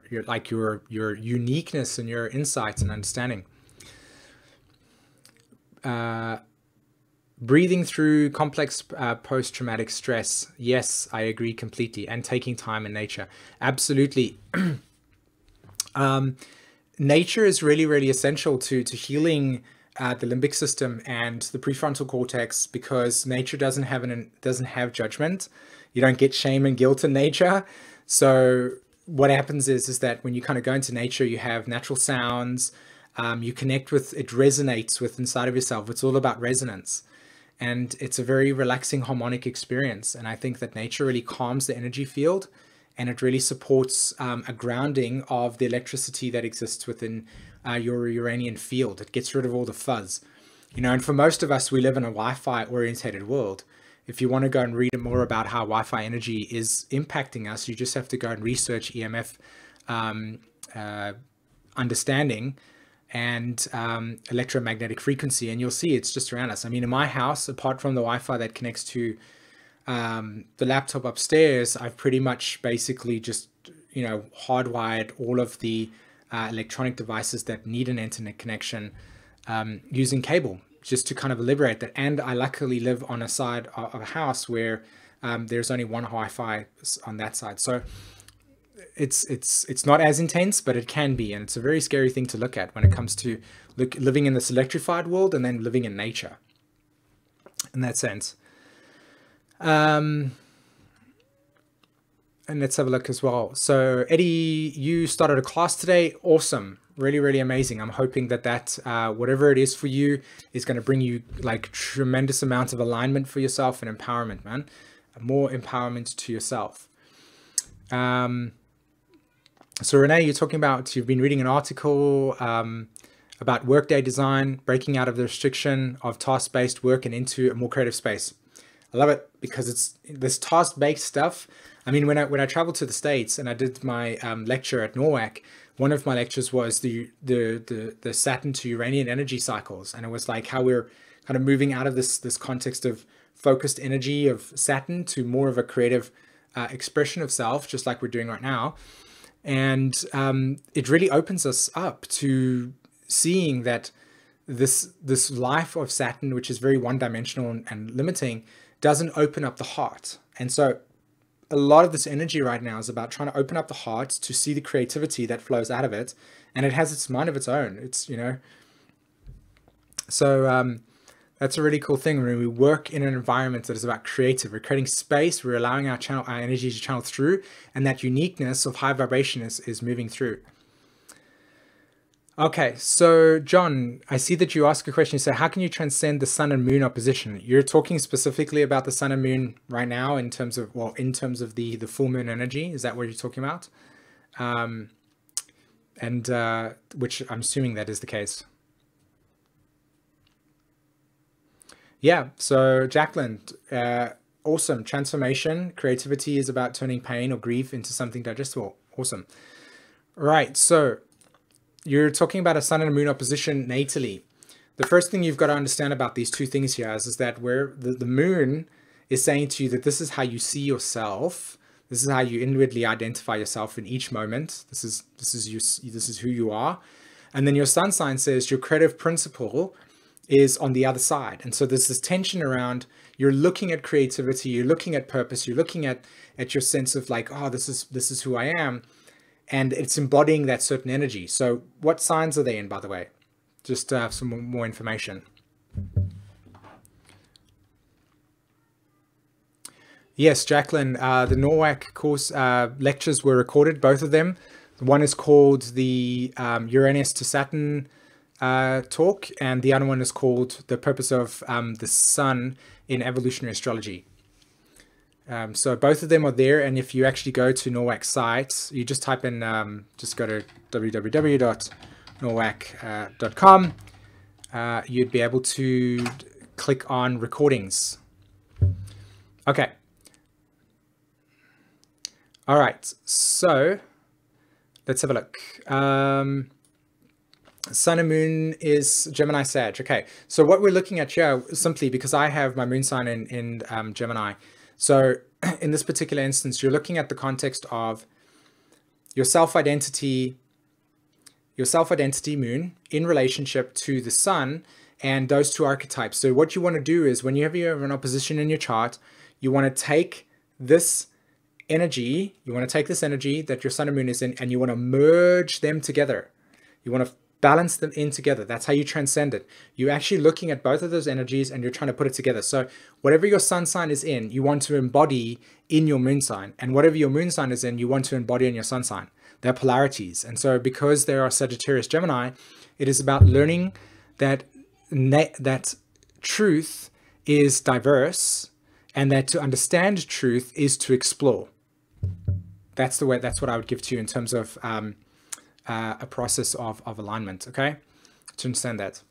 uniqueness and your insights and understanding. Breathing through complex post-traumatic stress. Yes, I agree completely. And taking time in nature. Absolutely. Nature is really, really essential to healing the limbic system and the prefrontal cortex, because nature doesn't have judgment. You don't get shame and guilt in nature. So what happens is that when you kind of go into nature, you have natural sounds. You connect with, it resonates with inside of yourself. It's all about resonance. And it's a very relaxing harmonic experience. And I think that nature really calms the energy field, and it really supports a grounding of the electricity that exists within your Uranian field. It gets rid of all the fuzz. You know, and for most of us, we live in a Wi-Fi orientated world. If you want to go and read more about how Wi-Fi energy is impacting us, you just have to go and research EMF understanding and electromagnetic frequency, and you'll see it's just around us. I mean, in my house, apart from the Wi-Fi that connects to the laptop upstairs, I've pretty much basically just, you know, hardwired all of the electronic devices that need an internet connection using cable, just to kind of liberate that. And I luckily live on a side of a house where there's only one Wi-Fi on that side. So it's not as intense, but it can be. And it's a very scary thing to look at when it comes to living in this electrified world and then living in nature in that sense. And let's have a look as well. So Eddie, you started a class today. Awesome. Really, really amazing. I'm hoping that whatever it is for you is going to bring you like tremendous amounts of alignment for yourself and empowerment, man. More empowerment to yourself. So Renee, you're talking about, you've been reading an article about workday design, breaking out of the restriction of task-based work and into a more creative space. I love it because it's this task-based stuff. I mean, when I traveled to the States and I did my lecture at NORWAC, one of my lectures was the Saturn to Uranian energy cycles. And it was like how we're kind of moving out of this context of focused energy of Saturn to more of a creative expression of self, just like we're doing right now. And it really opens us up to seeing that this life of Saturn, which is very one-dimensional and limiting, doesn't open up the heart. And so a lot of this energy right now is about trying to open up the heart to see the creativity that flows out of it. And it has its mind of its own. It's, you know, so that's a really cool thing when we work in an environment that is about creative. We're creating space, we're allowing our energy to channel through, and that uniqueness of high vibration is moving through. Okay, so John, I see that you ask a question. You say, how can you transcend the sun and moon opposition? You're talking specifically about the sun and moon right now in terms of, well, in terms of the full moon energy. Is that what you're talking about? Which I'm assuming that is the case. Yeah, so Jacqueline, awesome. Transformation, creativity is about turning pain or grief into something digestible. Awesome. Right, so you're talking about a sun and a moon opposition natally. The first thing you've got to understand about these two things here is that where the moon is saying to you that this is how you see yourself, this is how you inwardly identify yourself in each moment. This is who you are. And then your sun sign says your creative principle is on the other side. And so there's this tension around, you're looking at creativity, you're looking at purpose, you're looking at your sense of like, oh, this is who I am. And it's embodying that certain energy. So what signs are they in, by the way? Just to have some more information. Yes, Jacqueline, the NORWAC course lectures were recorded, both of them. One is called the Uranus to Saturn talk, and the other one is called The Purpose of the Sun in Evolutionary Astrology. So both of them are there, and if you actually go to NORWAC's site, you just type in, just go to www.norwac.com, you'd be able to click on recordings. Okay. All right, so let's have a look. Sun and moon is Gemini Sag. Okay, so what we're looking at here, simply because I have my moon sign in Gemini. So in this particular instance, you're looking at the context of your self-identity moon in relationship to the sun and those two archetypes. So what you want to do is when you have an opposition in your chart, you want to take this energy, that your sun and moon is in, and you want to merge them together. You want to balance them in together. That's how you transcend it. You're actually looking at both of those energies and you're trying to put it together. So whatever your sun sign is in, you want to embody in your moon sign. And whatever your moon sign is in, you want to embody in your sun sign. They're polarities. And so because there are Sagittarius, Gemini, it is about learning that truth is diverse and that to understand truth is to explore. That's what I would give to you in terms of a process of alignment, okay? To understand that.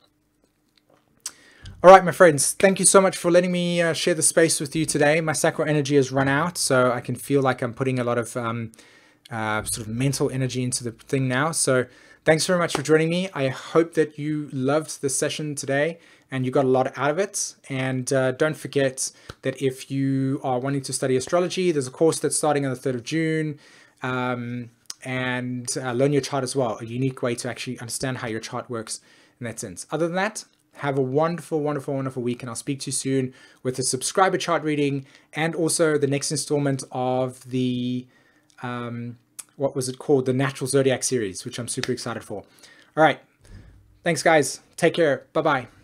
All right, my friends, thank you so much for letting me share the space with you today. My sacral energy has run out, so I can feel like I'm putting a lot of sort of mental energy into the thing now. So Thanks very much for joining me. I hope that you loved the session today and you got a lot out of it. And don't forget that if you are wanting to study astrology, there's a course that's starting on the 3rd of June. And learn your chart as well, a unique way to actually understand how your chart works in that sense. Other than that, have a wonderful, wonderful, wonderful week, and I'll speak to you soon with a subscriber chart reading and also the next installment of the, what was it called? The Natural Zodiac series, which I'm super excited for. All right. Thanks, guys. Take care. Bye-bye.